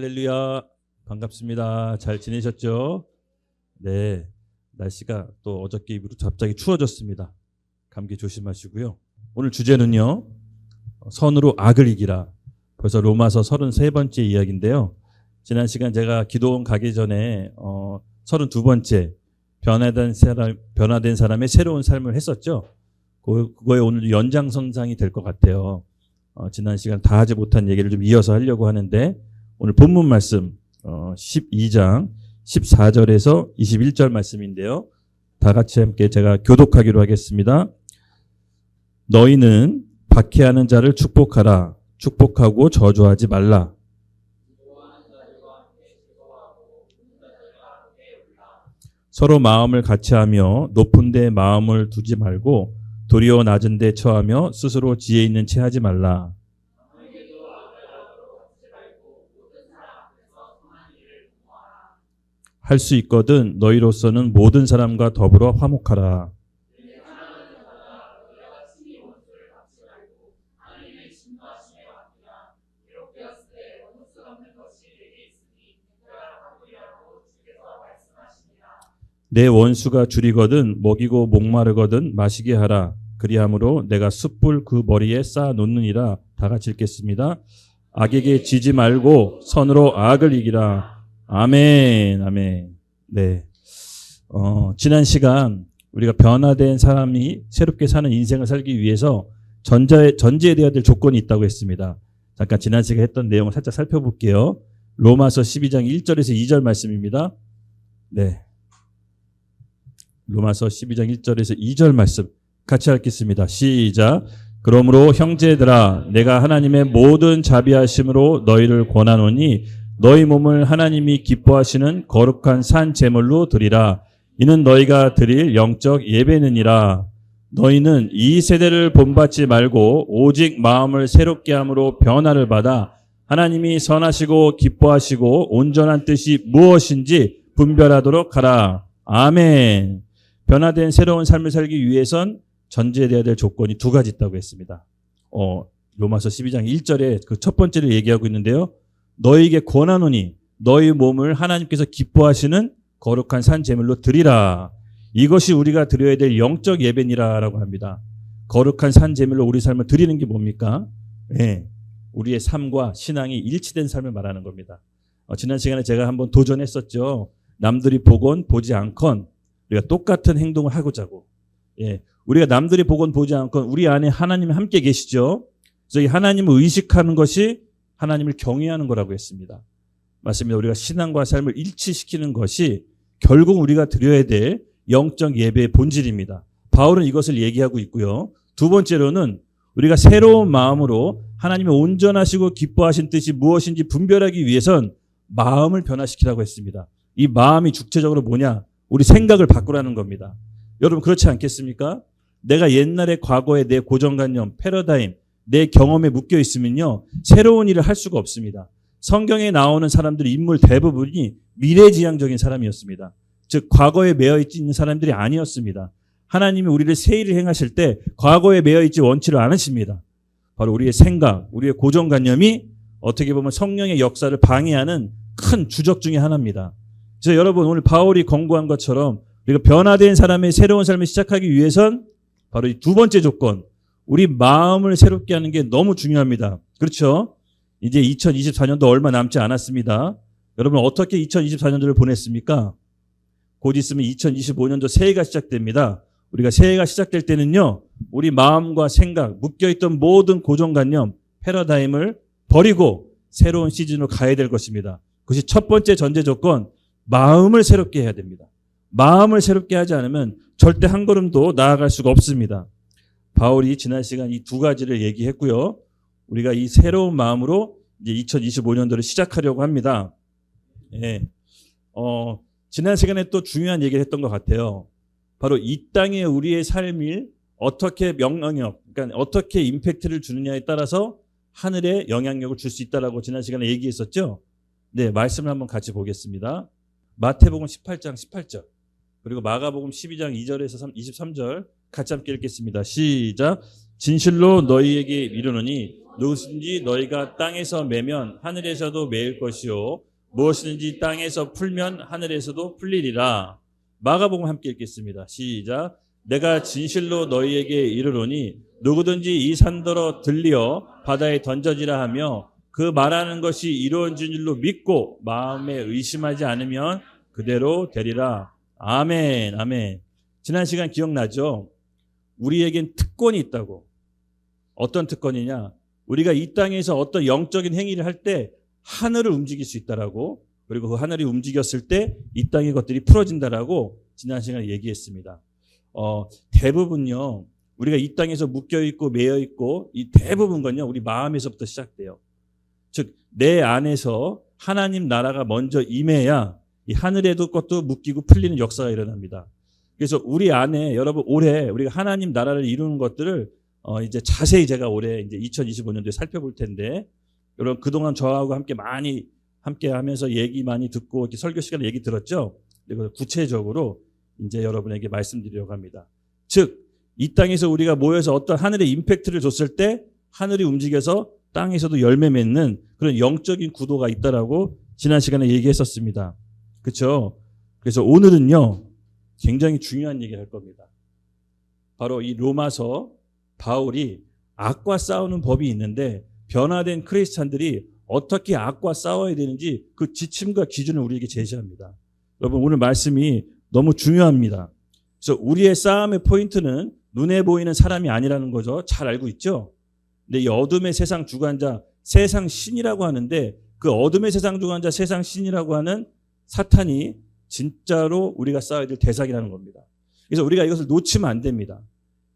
할렐루야. 반갑습니다. 잘 지내셨죠? 네. 날씨가 또 어저께 이후로 갑자기 추워졌습니다. 감기 조심하시고요. 오늘 주제는요. 선으로 악을 이기라. 벌써 로마서 33번째 이야기인데요. 지난 시간 제가 기도원 가기 전에 32번째 변화된 사람의 새로운 삶을 했었죠. 그거에 오늘 연장선상이 될 것 같아요. 지난 시간 다 하지 못한 얘기를 좀 이어서 하려고 하는데 오늘 본문 말씀 12장 14절에서 21절 말씀인데요. 다 같이 함께 제가 교독하기로 하겠습니다. 너희는 박해하는 자를 축복하라. 축복하고 저주하지 말라. 서로 마음을 같이하며 높은 데 마음을 두지 말고 도리어 낮은 데 처하며 스스로 지혜 있는 채 하지 말라. 할 수 있거든 너희로서는 모든 사람과 더불어 화목하라. 내 원수가 줄이거든 먹이고 목마르거든 마시게 하라. 그리함으로 내가 숯불 그 머리에 쌓아 놓느니라. 다 같이 읽겠습니다. 악에게 지지 말고 선으로 악을 이기라. 아멘, 아멘. 네. 지난 시간 우리가 변화된 사람이 새롭게 사는 인생을 살기 위해서 전제되어야 될 조건이 있다고 했습니다. 잠깐 지난 시간에 했던 내용을 살짝 살펴볼게요. 로마서 12장 1절에서 2절 말씀입니다. 네. 로마서 12장 1절에서 2절 말씀 같이 읽겠습니다. 시작. 그러므로 형제들아 내가 하나님의 모든 자비하심으로 너희를 권하노니 너희 몸을 하나님이 기뻐하시는 거룩한 산 제물로 드리라. 이는 너희가 드릴 영적 예배느니라. 너희는 이 세대를 본받지 말고 오직 마음을 새롭게 함으로 변화를 받아 하나님이 선하시고 기뻐하시고 온전한 뜻이 무엇인지 분별하도록 하라. 아멘. 변화된 새로운 삶을 살기 위해선 전제되어야 될 조건이 두 가지 있다고 했습니다. 로마서 12장 1절에 그 첫 번째를 얘기하고 있는데요. 너희에게 권하노니 너희 몸을 하나님께서 기뻐하시는 거룩한 산 제물로 드리라. 이것이 우리가 드려야 될 영적 예배니라라고 합니다. 거룩한 산 제물로 우리 삶을 드리는 게 뭡니까? 네, 우리의 삶과 신앙이 일치된 삶을 말하는 겁니다. 지난 시간에 제가 한번 도전했었죠. 남들이 보건 보지 않건 우리가 똑같은 행동을 하고자 하고, 예, 우리가 남들이 보건 보지 않건 우리 안에 하나님이 함께 계시죠. 그래서 이 하나님을 의식하는 것이 하나님을 경외하는 거라고 했습니다. 맞습니다. 우리가 신앙과 삶을 일치시키는 것이 결국 우리가 드려야 될 영적 예배의 본질입니다. 바울은 이것을 얘기하고 있고요. 두 번째로는 우리가 새로운 마음으로 하나님의 온전하시고 기뻐하신 뜻이 무엇인지 분별하기 위해선 마음을 변화시키라고 했습니다. 이 마음이 주체적으로 뭐냐? 우리 생각을 바꾸라는 겁니다. 여러분 그렇지 않겠습니까? 내가 옛날에 과거의 내 고정관념, 패러다임, 내 경험에 묶여 있으면요. 새로운 일을 할 수가 없습니다. 성경에 나오는 사람들의 인물 대부분이 미래지향적인 사람이었습니다. 즉 과거에 매여 있는 사람들이 아니었습니다. 하나님이 우리를 새 일을 행하실 때 과거에 매여 있지 원치를 않으십니다. 바로 우리의 생각, 우리의 고정관념이 어떻게 보면 성령의 역사를 방해하는 큰 주적 중에 하나입니다. 그래서 여러분 오늘 바울이 권고한 것처럼 우리가 변화된 사람의 새로운 삶을 시작하기 위해선 바로 이 두 번째 조건, 우리 마음을 새롭게 하는 게 너무 중요합니다. 그렇죠? 이제 2024년도 얼마 남지 않았습니다. 여러분 어떻게 2024년도를 보냈습니까? 곧 있으면 2025년도 새해가 시작됩니다. 우리가 새해가 시작될 때는요. 우리 마음과 생각, 묶여있던 모든 고정관념, 패러다임을 버리고 새로운 시즌으로 가야 될 것입니다. 그것이 첫 번째 전제 조건, 마음을 새롭게 해야 됩니다. 마음을 새롭게 하지 않으면 절대 한 걸음도 나아갈 수가 없습니다. 바울이 지난 시간 이 두 가지를 얘기했고요. 우리가 이 새로운 마음으로 이제 2025년도를 시작하려고 합니다. 예. 지난 시간에 또 중요한 얘기를 했던 것 같아요. 바로 이 땅에 우리의 삶이 어떻게 영향력, 그러니까 어떻게 임팩트를 주느냐에 따라서 하늘에 영향력을 줄 수 있다라고 지난 시간에 얘기했었죠. 네, 말씀을 한번 같이 보겠습니다. 마태복음 18장 18절 그리고 마가복음 12장 2절에서 23절 같이 함께 읽겠습니다. 시작. 진실로 너희에게 이르노니 무엇인지 너희가 땅에서 매면 하늘에서도 매일 것이요 무엇이든지 땅에서 풀면 하늘에서도 풀리리라. 마가복음 함께 읽겠습니다. 시작. 내가 진실로 너희에게 이르노니 누구든지 이 산더러 들리어 바다에 던져지라 하며 그 말하는 것이 이루어진 줄로 믿고 마음에 의심하지 않으면 그대로 되리라. 아멘. 아멘. 지난 시간 기억나죠? 우리에겐 특권이 있다고. 어떤 특권이냐? 우리가 이 땅에서 어떤 영적인 행위를 할 때 하늘을 움직일 수 있다라고, 그리고 그 하늘이 움직였을 때 이 땅의 것들이 풀어진다라고 지난 시간에 얘기했습니다. 대부분요, 우리가 이 땅에서 묶여 있고 매여 있고 이 대부분 건요, 우리 마음에서부터 시작돼요. 즉, 내 안에서 하나님 나라가 먼저 임해야 이 하늘에도 것도 묶이고 풀리는 역사가 일어납니다. 그래서 우리 안에 여러분 올해 우리가 하나님 나라를 이루는 것들을 이제 자세히 제가 올해 이제 2025년도에 살펴볼 텐데, 여러분 그동안 저하고 함께 많이 함께 하면서 얘기 많이 듣고 이렇게 설교 시간에 얘기 들었죠? 그리고 구체적으로 이제 여러분에게 말씀드리려고 합니다. 즉, 이 땅에서 우리가 모여서 어떤 하늘의 임팩트를 줬을 때 하늘이 움직여서 땅에서도 열매 맺는 그런 영적인 구도가 있다라고 지난 시간에 얘기했었습니다. 그렇죠? 그래서 오늘은요, 굉장히 중요한 얘기를 할 겁니다. 바로 이 로마서 바울이 악과 싸우는 법이 있는데 변화된 크리스찬들이 어떻게 악과 싸워야 되는지 그 지침과 기준을 우리에게 제시합니다. 여러분 오늘 말씀이 너무 중요합니다. 그래서 우리의 싸움의 포인트는 눈에 보이는 사람이 아니라는 거죠. 잘 알고 있죠? 근데 이 어둠의 세상 주관자, 세상 신이라고 하는데 그 어둠의 세상 주관자, 세상 신이라고 하는 사탄이 진짜로 우리가 싸워야 될 대상이라는 겁니다. 그래서 우리가 이것을 놓치면 안 됩니다.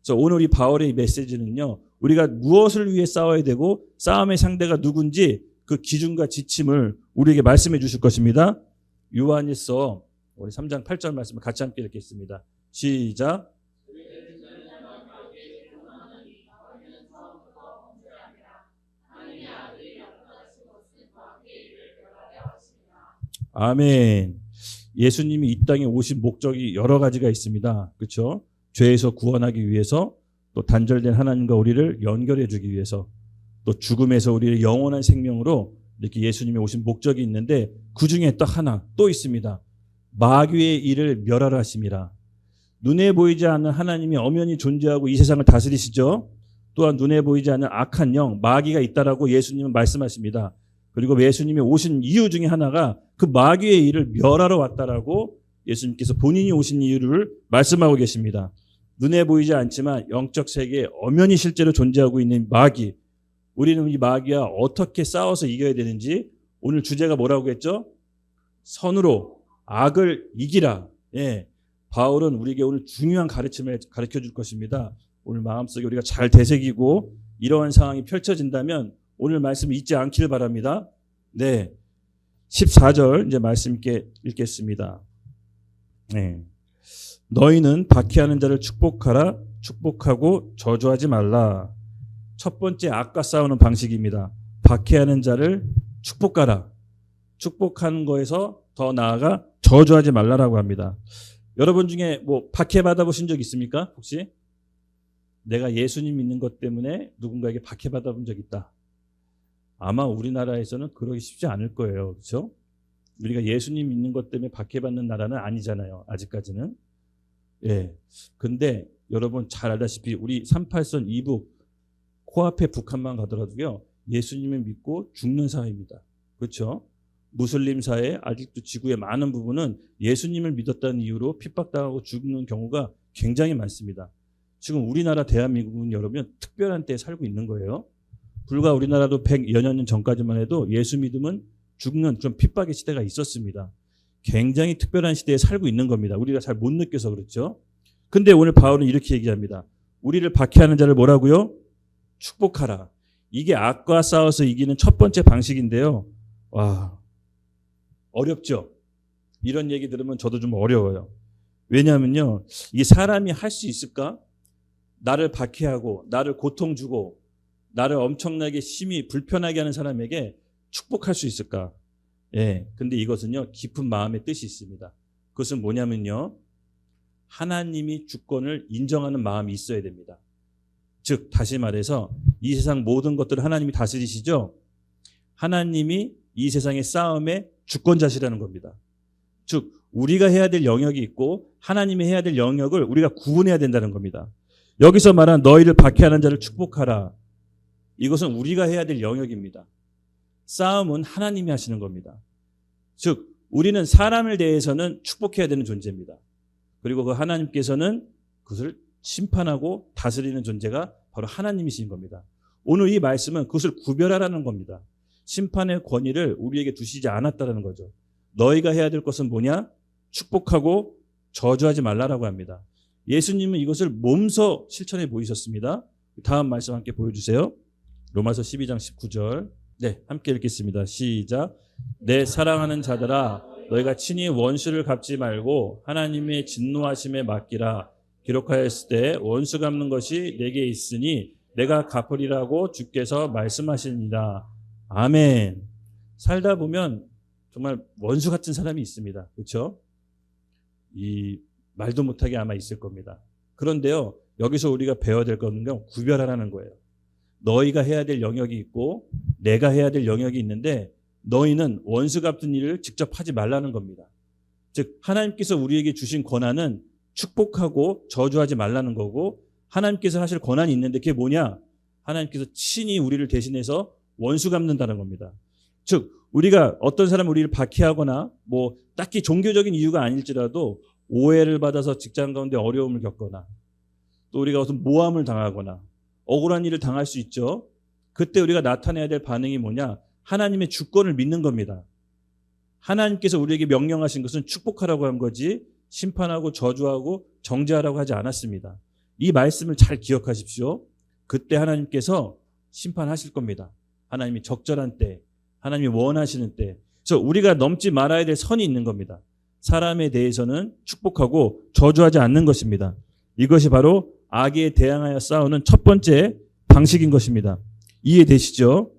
그래서 오늘 이 바울의 메시지는요, 우리가 무엇을 위해 싸워야 되고 싸움의 상대가 누군지 그 기준과 지침을 우리에게 말씀해 주실 것입니다. 요한일서 우리 3장 8절 말씀을 같이 함께 읽겠습니다. 시작. 아멘. 예수님이 이 땅에 오신 목적이 여러 가지가 있습니다. 그렇죠? 죄에서 구원하기 위해서, 또 단절된 하나님과 우리를 연결해 주기 위해서, 또 죽음에서 우리를 영원한 생명으로 이렇게 예수님이 오신 목적이 있는데 그 중에 딱 하나 또 있습니다. 마귀의 일을 멸하라 하심이라. 눈에 보이지 않는 하나님이 엄연히 존재하고 이 세상을 다스리시죠. 또한 눈에 보이지 않는 악한 영, 마귀가 있다라고 예수님은 말씀하십니다. 그리고 예수님이 오신 이유 중에 하나가 그 마귀의 일을 멸하러 왔다라고 예수님께서 본인이 오신 이유를 말씀하고 계십니다. 눈에 보이지 않지만 영적 세계에 엄연히 실제로 존재하고 있는 마귀. 우리는 이 마귀와 어떻게 싸워서 이겨야 되는지, 오늘 주제가 뭐라고 했죠? 선으로 악을 이기라. 예. 바울은 우리에게 오늘 중요한 가르침을 가르쳐 줄 것입니다. 오늘 마음속에 우리가 잘 되새기고 이러한 상황이 펼쳐진다면 오늘 말씀을 잊지 않기를 바랍니다. 네. 14절 이제 말씀 있게 읽겠습니다. 네. 너희는 박해하는 자를 축복하라. 축복하고 저주하지 말라. 첫 번째 악과 싸우는 방식입니다. 박해하는 자를 축복하라. 축복하는 거에서 더 나아가 저주하지 말라라고 합니다. 여러분 중에 뭐 박해 받아보신 적 있습니까? 혹시? 내가 예수님 믿는 것 때문에 누군가에게 박해 받아본 적 있다. 아마 우리나라에서는 그러기 쉽지 않을 거예요. 그렇죠? 우리가 예수님 믿는 것 때문에 박해받는 나라는 아니잖아요. 아직까지는. 예. 근데 여러분 잘 알다시피 우리 38선 이북 코앞에 북한만 가더라도요, 예수님을 믿고 죽는 사회입니다. 그렇죠? 무슬림 사회, 아직도 지구의 많은 부분은 예수님을 믿었다는 이유로 핍박당하고 죽는 경우가 굉장히 많습니다. 지금 우리나라 대한민국은 여러분 특별한 때에 살고 있는 거예요. 불과 우리나라도 100여 년 전까지만 해도 예수 믿으면 죽는 그런 핍박의 시대가 있었습니다. 굉장히 특별한 시대에 살고 있는 겁니다. 우리가 잘 못 느껴서 그렇죠. 근데 오늘 바울은 이렇게 얘기합니다. 우리를 박해하는 자를 뭐라고요? 축복하라. 이게 악과 싸워서 이기는 첫 번째 방식인데요. 와, 어렵죠? 이런 얘기 들으면 저도 좀 어려워요. 왜냐하면요, 이게 사람이 할 수 있을까? 나를 박해하고 나를 고통 주고 나를 엄청나게 심히 불편하게 하는 사람에게 축복할 수 있을까? 예. 근데 이것은요, 깊은 마음의 뜻이 있습니다. 그것은 뭐냐면요, 하나님이 주권을 인정하는 마음이 있어야 됩니다. 즉 다시 말해서 이 세상 모든 것들을 하나님이 다스리시죠. 하나님이 이 세상의 싸움의 주권자시라는 겁니다. 즉 우리가 해야 될 영역이 있고 하나님이 해야 될 영역을 우리가 구분해야 된다는 겁니다. 여기서 말한 너희를 박해하는 자를 축복하라. 이것은 우리가 해야 될 영역입니다. 싸움은 하나님이 하시는 겁니다. 즉 우리는 사람에 대해서는 축복해야 되는 존재입니다. 그리고 그 하나님께서는 그것을 심판하고 다스리는 존재가 바로 하나님이신 겁니다. 오늘 이 말씀은 그것을 구별하라는 겁니다. 심판의 권위를 우리에게 두시지 않았다는 거죠. 너희가 해야 될 것은 뭐냐? 축복하고 저주하지 말라라고 합니다. 예수님은 이것을 몸소 실천해 보이셨습니다. 다음 말씀 함께 보여주세요. 로마서 12장 19절. 네, 함께 읽겠습니다. 시작. 내 사랑하는 자들아, 너희가 친히 원수를 갚지 말고 하나님의 진노하심에 맡기라. 기록하였을 때 원수 갚는 것이 내게 있으니 내가 갚으리라고 주께서 말씀하시니라. 아멘. 살다 보면 정말 원수 같은 사람이 있습니다. 그렇죠? 이 말도 못하게 아마 있을 겁니다. 그런데요, 여기서 우리가 배워야 될 거는요, 구별하라는 거예요. 너희가 해야 될 영역이 있고 내가 해야 될 영역이 있는데 너희는 원수 갚는 일을 직접 하지 말라는 겁니다. 즉 하나님께서 우리에게 주신 권한은 축복하고 저주하지 말라는 거고, 하나님께서 하실 권한이 있는데 그게 뭐냐? 하나님께서 친히 우리를 대신해서 원수 갚는다는 겁니다. 즉 우리가 어떤 사람이 우리를 박해하거나 뭐 딱히 종교적인 이유가 아닐지라도 오해를 받아서 직장 가운데 어려움을 겪거나 또 우리가 어떤 모함을 당하거나 억울한 일을 당할 수 있죠. 그때 우리가 나타내야 될 반응이 뭐냐? 하나님의 주권을 믿는 겁니다. 하나님께서 우리에게 명령하신 것은 축복하라고 한 거지 심판하고 저주하고 정죄하라고 하지 않았습니다. 이 말씀을 잘 기억하십시오. 그때 하나님께서 심판하실 겁니다. 하나님이 적절한 때, 하나님이 원하시는 때. 그래서 우리가 넘지 말아야 될 선이 있는 겁니다. 사람에 대해서는 축복하고 저주하지 않는 것입니다. 이것이 바로 악에 대항하여 싸우는 첫 번째 방식인 것입니다. 이해되시죠?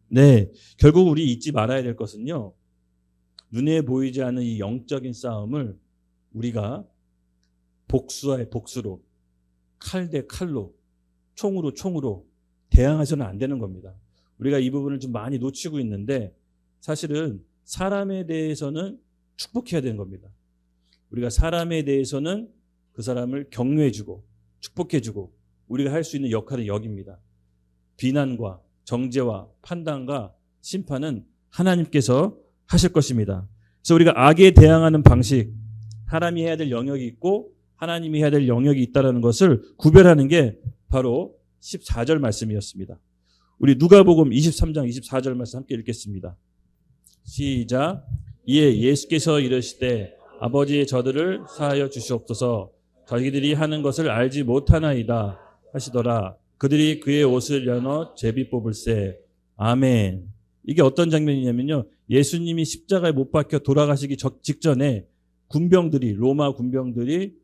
네. 결국 우리 잊지 말아야 될 것은요, 눈에 보이지 않는 이 영적인 싸움을 우리가 복수와의 복수로, 칼 대 칼로, 총으로 총으로 대항해서는 안 되는 겁니다. 우리가 이 부분을 좀 많이 놓치고 있는데 사실은 사람에 대해서는 축복해야 되는 겁니다. 우리가 사람에 대해서는 그 사람을 격려해주고 축복해주고 우리가 할 수 있는 역할은 여기입니다. 비난과 정죄와 판단과 심판은 하나님께서 하실 것입니다. 그래서 우리가 악에 대항하는 방식, 사람이 해야 될 영역이 있고 하나님이 해야 될 영역이 있다는 것을 구별하는 게 바로 14절 말씀이었습니다. 우리 누가복음 23장 24절 말씀 함께 읽겠습니다. 시작. 이에 예수께서 이르시되 아버지의 저들을 사하여 주시옵소서, 자기들이 하는 것을 알지 못하나이다 하시더라. 그들이 그의 옷을 연어 제비 뽑을세. 아멘. 이게 어떤 장면이냐면요, 예수님이 십자가에 못 박혀 돌아가시기 직전에 군병들이, 로마 군병들이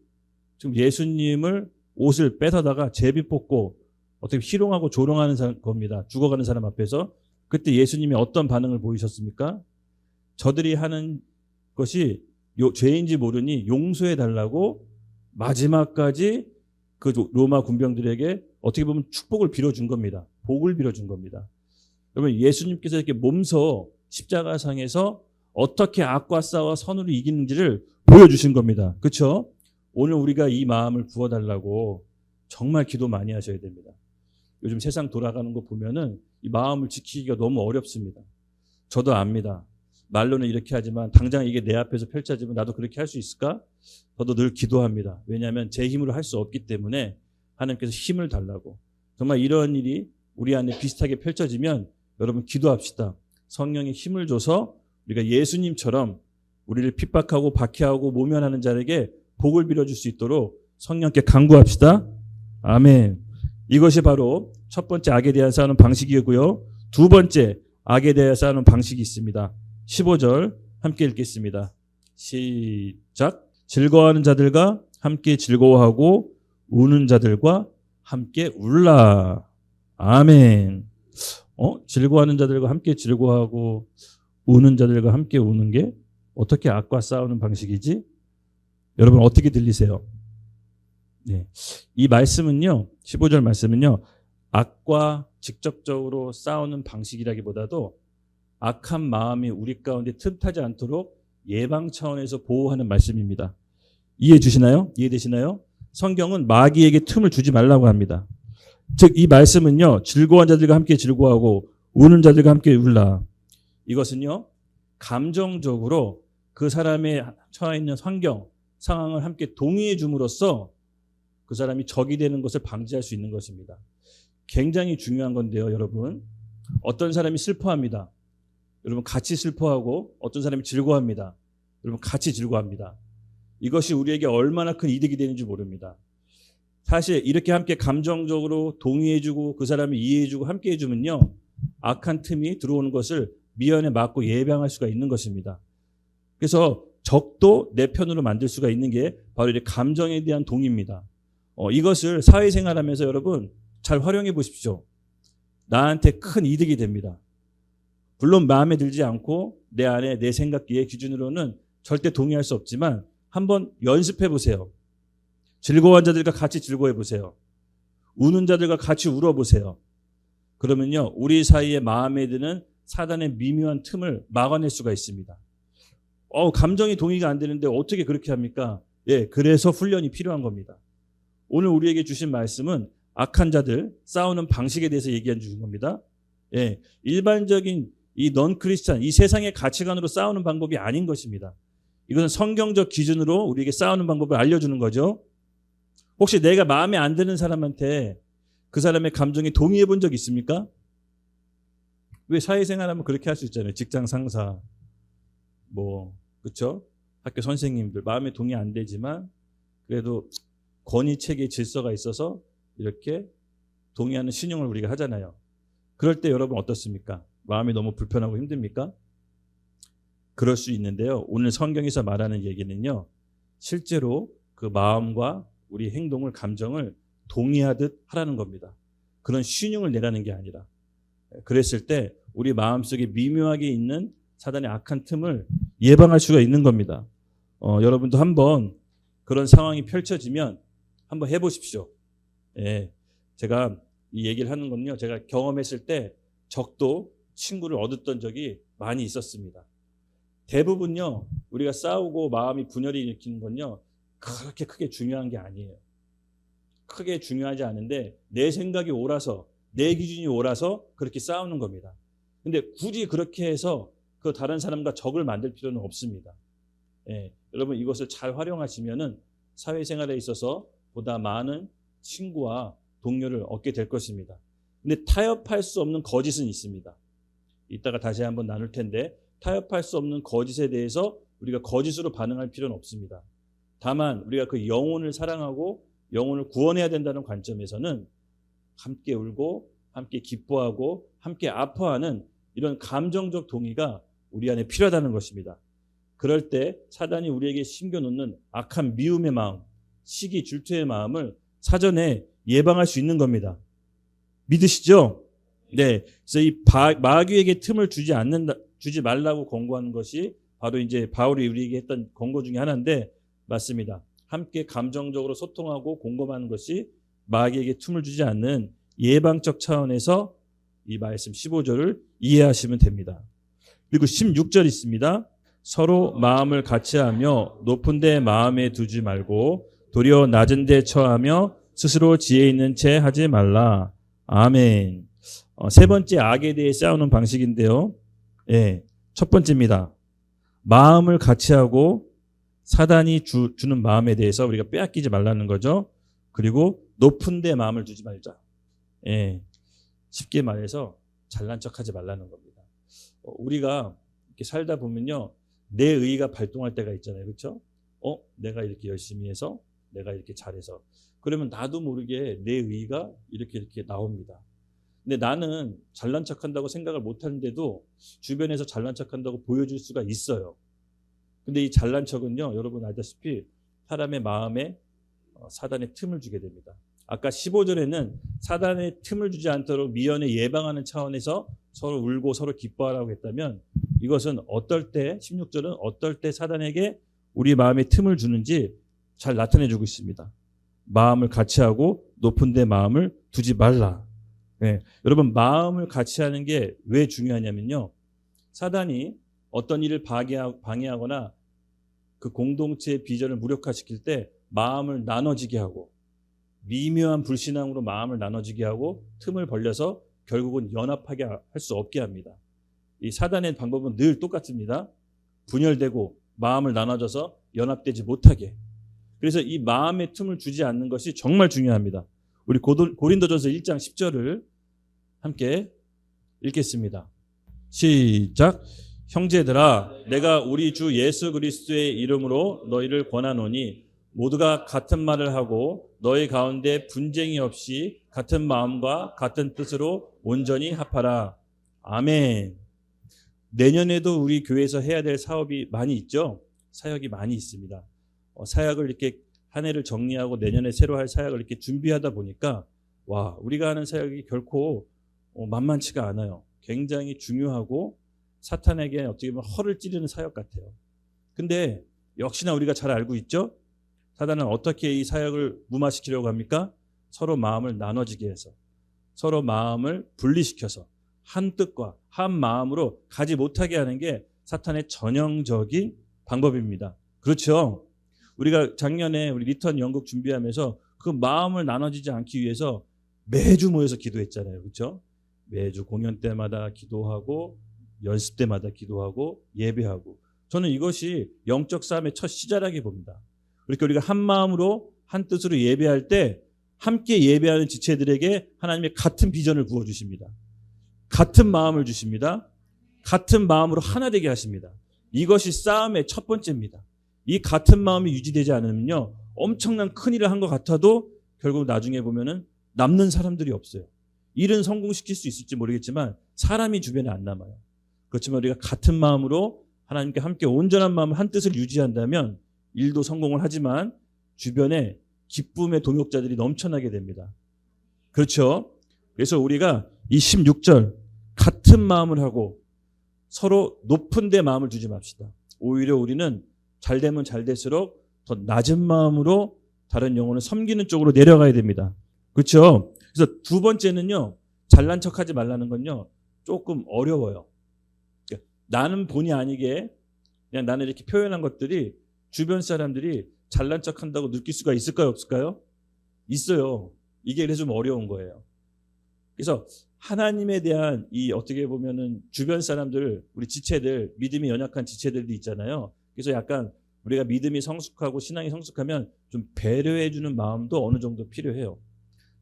지금 예수님을 옷을 뺏어다가 제비 뽑고 어떻게 희롱하고 조롱하는 겁니다. 죽어가는 사람 앞에서. 그때 예수님이 어떤 반응을 보이셨습니까? 저들이 하는 것이 죄인지 모르니 용서해 달라고 마지막까지 그 로마 군병들에게 어떻게 보면 축복을 빌어준 겁니다. 복을 빌어준 겁니다. 여러분, 예수님께서 이렇게 몸소 십자가상에서 어떻게 악과 싸워 선으로 이기는지를 보여주신 겁니다. 그렇죠? 오늘 우리가 이 마음을 부어달라고 정말 기도 많이 하셔야 됩니다. 요즘 세상 돌아가는 거 보면은 이 마음을 지키기가 너무 어렵습니다. 저도 압니다. 말로는 이렇게 하지만 당장 이게 내 앞에서 펼쳐지면 나도 그렇게 할 수 있을까? 저도 늘 기도합니다. 왜냐하면 제 힘으로 할 수 없기 때문에 하나님께서 힘을 달라고. 정말 이런 일이 우리 안에 비슷하게 펼쳐지면 여러분 기도합시다. 성령이 힘을 줘서 우리가 예수님처럼 우리를 핍박하고 박해하고 모면하는 자에게 복을 빌어줄 수 있도록 성령께 간구합시다. 아멘. 이것이 바로 첫 번째 악에 대한 싸우는 방식이고요. 두 번째 악에 대한 싸우는 방식이 있습니다. 15절 함께 읽겠습니다. 시작. 즐거워하는 자들과 함께 즐거워하고 우는 자들과 함께 울라. 아멘. 즐거워하는 자들과 함께 즐거워하고 우는 자들과 함께 우는 게 어떻게 악과 싸우는 방식이지? 여러분 어떻게 들리세요? 네. 이 말씀은요, 15절 말씀은요, 악과 직접적으로 싸우는 방식이라기보다도 악한 마음이 우리 가운데 틈타지 않도록 예방 차원에서 보호하는 말씀입니다. 이해해 주시나요? 이해되시나요? 성경은 마귀에게 틈을 주지 말라고 합니다. 즉, 이 말씀은요, 즐거운 자들과 함께 즐거워하고 우는 자들과 함께 울라. 이것은요, 감정적으로 그 사람의 처해 있는 환경, 상황을 함께 동의해 줌으로써 그 사람이 적이 되는 것을 방지할 수 있는 것입니다. 굉장히 중요한 건데요, 여러분. 어떤 사람이 슬퍼합니다. 여러분 같이 슬퍼하고 어떤 사람이 즐거워합니다. 여러분 같이 즐거워합니다. 이것이 우리에게 얼마나 큰 이득이 되는지 모릅니다. 사실 이렇게 함께 감정적으로 동의해주고 그 사람을 이해해주고 함께 해주면요, 악한 틈이 들어오는 것을 미연에 막고 예방할 수가 있는 것입니다. 그래서 적도 내 편으로 만들 수가 있는 게 바로 이렇게 감정에 대한 동의입니다. 이것을 사회생활하면서 여러분 잘 활용해 보십시오. 나한테 큰 이득이 됩니다. 물론 마음에 들지 않고 내 안에 내 생각기의 기준으로는 절대 동의할 수 없지만 한번 연습해 보세요. 즐거워한 자들과 같이 즐거워해 보세요. 우는 자들과 같이 울어보세요. 그러면요, 우리 사이에 마음에 드는 사단의 미묘한 틈을 막아낼 수가 있습니다. 감정이 동의가 안 되는데 어떻게 그렇게 합니까? 예, 그래서 훈련이 필요한 겁니다. 오늘 우리에게 주신 말씀은 악한 자들 싸우는 방식에 대해서 얘기해 주신 겁니다. 예, 일반적인 이 넌 크리스찬, 이 세상의 가치관으로 싸우는 방법이 아닌 것입니다. 이것은 성경적 기준으로 우리에게 싸우는 방법을 알려주는 거죠. 혹시 내가 마음에 안 드는 사람한테 그 사람의 감정에 동의해 본 적 있습니까? 왜 사회생활하면 그렇게 할 수 있잖아요. 직장 상사, 그렇죠? 학교 선생님들 마음에 동의 안 되지만 그래도 권위 체계 질서가 있어서 이렇게 동의하는 신용을 우리가 하잖아요. 그럴 때 여러분 어떻습니까? 마음이 너무 불편하고 힘듭니까? 그럴 수 있는데요. 오늘 성경에서 말하는 얘기는요, 실제로 그 마음과 우리 행동을, 감정을 동의하듯 하라는 겁니다. 그런 신용을 내라는 게 아니라. 그랬을 때 우리 마음속에 미묘하게 있는 사단의 악한 틈을 예방할 수가 있는 겁니다. 여러분도 한번 그런 상황이 펼쳐지면 한번 해보십시오. 예, 제가 이 얘기를 하는 건요, 제가 경험했을 때 적도 친구를 얻었던 적이 많이 있었습니다. 대부분요, 우리가 싸우고 마음이 분열이 일으키는 건요, 그렇게 크게 중요한 게 아니에요. 크게 중요하지 않은데 내 생각이 옳아서, 내 기준이 옳아서 그렇게 싸우는 겁니다. 근데 굳이 그렇게 해서 그 다른 사람과 적을 만들 필요는 없습니다. 예, 여러분 이것을 잘 활용하시면은 사회생활에 있어서 보다 많은 친구와 동료를 얻게 될 것입니다. 근데 타협할 수 없는 거짓은 있습니다. 이따가 다시 한번 나눌 텐데, 타협할 수 없는 거짓에 대해서 우리가 거짓으로 반응할 필요는 없습니다. 다만 우리가 그 영혼을 사랑하고 영혼을 구원해야 된다는 관점에서는 함께 울고 함께 기뻐하고 함께 아파하는 이런 감정적 동의가 우리 안에 필요하다는 것입니다. 그럴 때 사단이 우리에게 심겨놓는 악한 미움의 마음, 시기 질투의 마음을 사전에 예방할 수 있는 겁니다. 믿으시죠? 네. 그래서 이 마귀에게 틈을 주지 말라고 권고하는 것이 바로 이제 바울이 우리에게 했던 권고 중에 하나인데, 맞습니다. 함께 감정적으로 소통하고 공감하는 것이 마귀에게 틈을 주지 않는 예방적 차원에서 이 말씀 15절을 이해하시면 됩니다. 그리고 16절 있습니다. 서로 마음을 같이하며 높은 데 마음에 두지 말고 도리어 낮은 데 처하며 스스로 지혜 있는 채 하지 말라. 아멘. 세 번째 악에 대해 싸우는 방식인데요. 예, 첫 번째입니다. 마음을 같이하고 사단이 주는 마음에 대해서 우리가 빼앗기지 말라는 거죠. 그리고 높은 데 마음을 두지 말자. 예, 쉽게 말해서 잘난 척하지 말라는 겁니다. 우리가 이렇게 살다 보면요, 내 의의가 발동할 때가 있잖아요, 그렇죠? 내가 이렇게 열심히 해서, 내가 이렇게 잘해서, 그러면 나도 모르게 내 의의가 이렇게 나옵니다. 근데 나는 잘난 척한다고 생각을 못 하는데도 주변에서 잘난 척한다고 보여줄 수가 있어요. 근데 이 잘난 척은요, 여러분 알다시피 사람의 마음에 사단의 틈을 주게 됩니다. 아까 15절에는 사단의 틈을 주지 않도록 미연에 예방하는 차원에서 서로 울고 서로 기뻐하라고 했다면, 이것은 어떨 때, 16절은 어떨 때 사단에게 우리 마음에 틈을 주는지 잘 나타내주고 있습니다. 마음을 같이 하고 높은 데 마음을 두지 말라. 예, 여러분 마음을 같이 하는 게 왜 중요하냐면요. 사단이 어떤 일을 방해하거나 그 공동체의 비전을 무력화시킬 때 마음을 나눠지게 하고 미묘한 불신앙으로 마음을 나눠지게 하고 틈을 벌려서 결국은 연합하게 할 수 없게 합니다. 이 사단의 방법은 늘 똑같습니다. 분열되고 마음을 나눠져서 연합되지 못하게. 그래서 이 마음의 틈을 주지 않는 것이 정말 중요합니다. 우리 고린도전서 1장 10절을 함께 읽겠습니다. 시작. 형제들아, 내가 우리 주 예수 그리스도의 이름으로 너희를 권하노니 모두가 같은 말을 하고 너희 가운데 분쟁이 없이 같은 마음과 같은 뜻으로 온전히 합하라. 아멘. 내년에도 우리 교회에서 해야 될 사업이 많이 있죠. 사역이 많이 있습니다. 사역을 이렇게 한 해를 정리하고 내년에 새로 할 사역을 이렇게 준비하다 보니까 와, 우리가 하는 사역이 결코 만만치가 않아요. 굉장히 중요하고 사탄에게 어떻게 보면 허를 찌르는 사역 같아요. 근데 역시나 우리가 잘 알고 있죠. 사단은 어떻게 이 사역을 무마시키려고 합니까? 서로 마음을 나눠지게 해서, 서로 마음을 분리시켜서 한 뜻과 한 마음으로 가지 못하게 하는 게 사탄의 전형적인 방법입니다. 그렇죠? 우리가 작년에 우리 리턴 연극 준비하면서 그 마음을 나눠지지 않기 위해서 매주 모여서 기도했잖아요. 그렇죠? 매주 공연 때마다 기도하고 연습 때마다 기도하고 예배하고, 저는 이것이 영적 싸움의 첫 시작이라고 봅니다. 그러니까 우리가 한 마음으로 한 뜻으로 예배할 때 함께 예배하는 지체들에게 하나님의 같은 비전을 부어주십니다. 같은 마음을 주십니다. 같은 마음으로 하나 되게 하십니다. 이것이 싸움의 첫 번째입니다. 이 같은 마음이 유지되지 않으면요, 엄청난 큰 일을 한 것 같아도 결국 나중에 보면은 남는 사람들이 없어요. 일은 성공시킬 수 있을지 모르겠지만 사람이 주변에 안 남아요. 그렇지만 우리가 같은 마음으로 하나님께 함께 온전한 마음, 한 뜻을 유지한다면 일도 성공을 하지만 주변에 기쁨의 동역자들이 넘쳐나게 됩니다. 그렇죠? 그래서 우리가 이 16절 같은 마음을 하고 서로 높은 데 마음을 두지 맙시다. 오히려 우리는 잘 되면 잘 될수록 더 낮은 마음으로 다른 영혼을 섬기는 쪽으로 내려가야 됩니다. 그렇죠? 그래서 두 번째는요, 잘난 척하지 말라는 건요, 조금 어려워요. 그러니까 나는 본의 아니게 그냥 나는 이렇게 표현한 것들이 주변 사람들이 잘난 척한다고 느낄 수가 있을까요, 없을까요? 있어요. 이게 그래서 좀 어려운 거예요. 그래서 하나님에 대한 이 어떻게 보면은 주변 사람들, 우리 지체들, 믿음이 연약한 지체들도 있잖아요. 그래서 약간 우리가 믿음이 성숙하고 신앙이 성숙하면 좀 배려해주는 마음도 어느 정도 필요해요.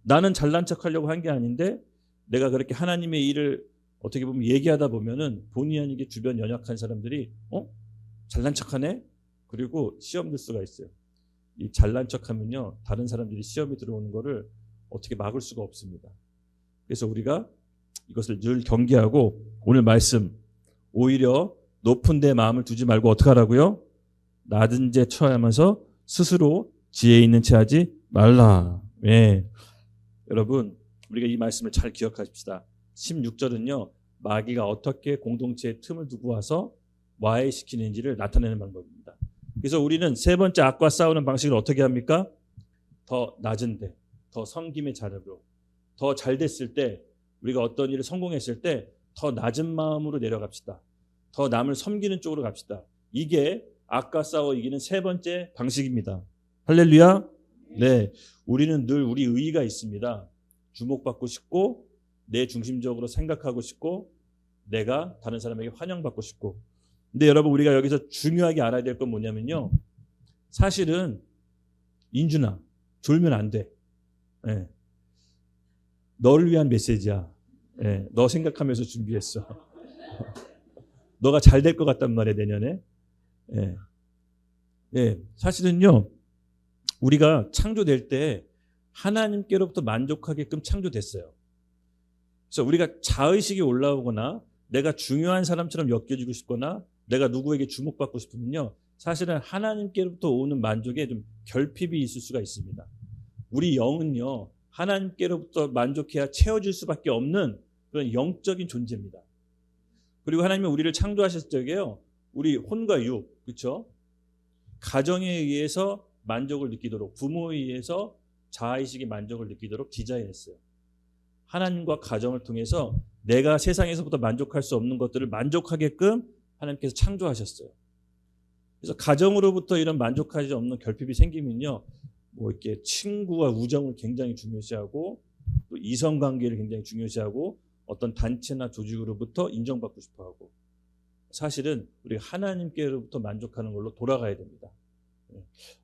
나는 잘난 척하려고 한 게 아닌데 내가 그렇게 하나님의 일을 어떻게 보면 얘기하다 보면은 본의 아니게 주변 연약한 사람들이 잘난 척하네? 그리고 시험 들 수가 있어요. 이 잘난 척하면요, 다른 사람들이 시험에 들어오는 거를 어떻게 막을 수가 없습니다. 그래서 우리가 이것을 늘 경계하고 오늘 말씀, 오히려 높은 데 마음을 두지 말고 어떻게 하라고요? 낮은 데 처하면서 스스로 지혜 있는 채 하지 말라. 예. 여러분, 우리가 이 말씀을 잘 기억하십시다. 16절은요, 마귀가 어떻게 공동체에 틈을 두고 와서 와해시키는지를 나타내는 방법입니다. 그래서 우리는 세 번째 악과 싸우는 방식을 어떻게 합니까? 더 낮은 데, 더 섬김의 자료로, 더 잘 됐을 때, 우리가 어떤 일을 성공했을 때 더 낮은 마음으로 내려갑시다. 더 남을 섬기는 쪽으로 갑시다. 이게 악과 싸워 이기는 세 번째 방식입니다. 할렐루야. 네, 우리는 늘 우리 의의가 있습니다. 주목받고 싶고, 내 중심적으로 생각하고 싶고, 내가 다른 사람에게 환영받고 싶고. 근데 여러분, 우리가 여기서 중요하게 알아야 될 건 뭐냐면요, 사실은 인준아, 졸면 안 돼. 네. 너를 위한 메시지야. 네. 너 생각하면서 준비했어. 너가 잘 될 것 같단 말이야, 내년에. 네. 네. 사실은요, 우리가 창조될 때 하나님께로부터 만족하게끔 창조됐어요. 그래서 우리가 자의식이 올라오거나 내가 중요한 사람처럼 엮여지고 싶거나 내가 누구에게 주목받고 싶으면요, 사실은 하나님께로부터 오는 만족에 좀 결핍이 있을 수가 있습니다. 우리 영은요, 하나님께로부터 만족해야 채워질 수밖에 없는 그런 영적인 존재입니다. 그리고 하나님은 우리를 창조하셨을 적에요, 우리 혼과 육, 그렇죠? 가정에 의해서 만족을 느끼도록, 부모에 의해서 자아의식의 만족을 느끼도록 디자인했어요. 하나님과 가정을 통해서 내가 세상에서부터 만족할 수 없는 것들을 만족하게끔 하나님께서 창조하셨어요. 그래서 가정으로부터 이런 만족하지 없는 결핍이 생기면요, 뭐 이렇게 친구와 우정을 굉장히 중요시하고 또 이성관계를 굉장히 중요시하고 어떤 단체나 조직으로부터 인정받고 싶어하고, 사실은 우리가 하나님께로부터 만족하는 걸로 돌아가야 됩니다.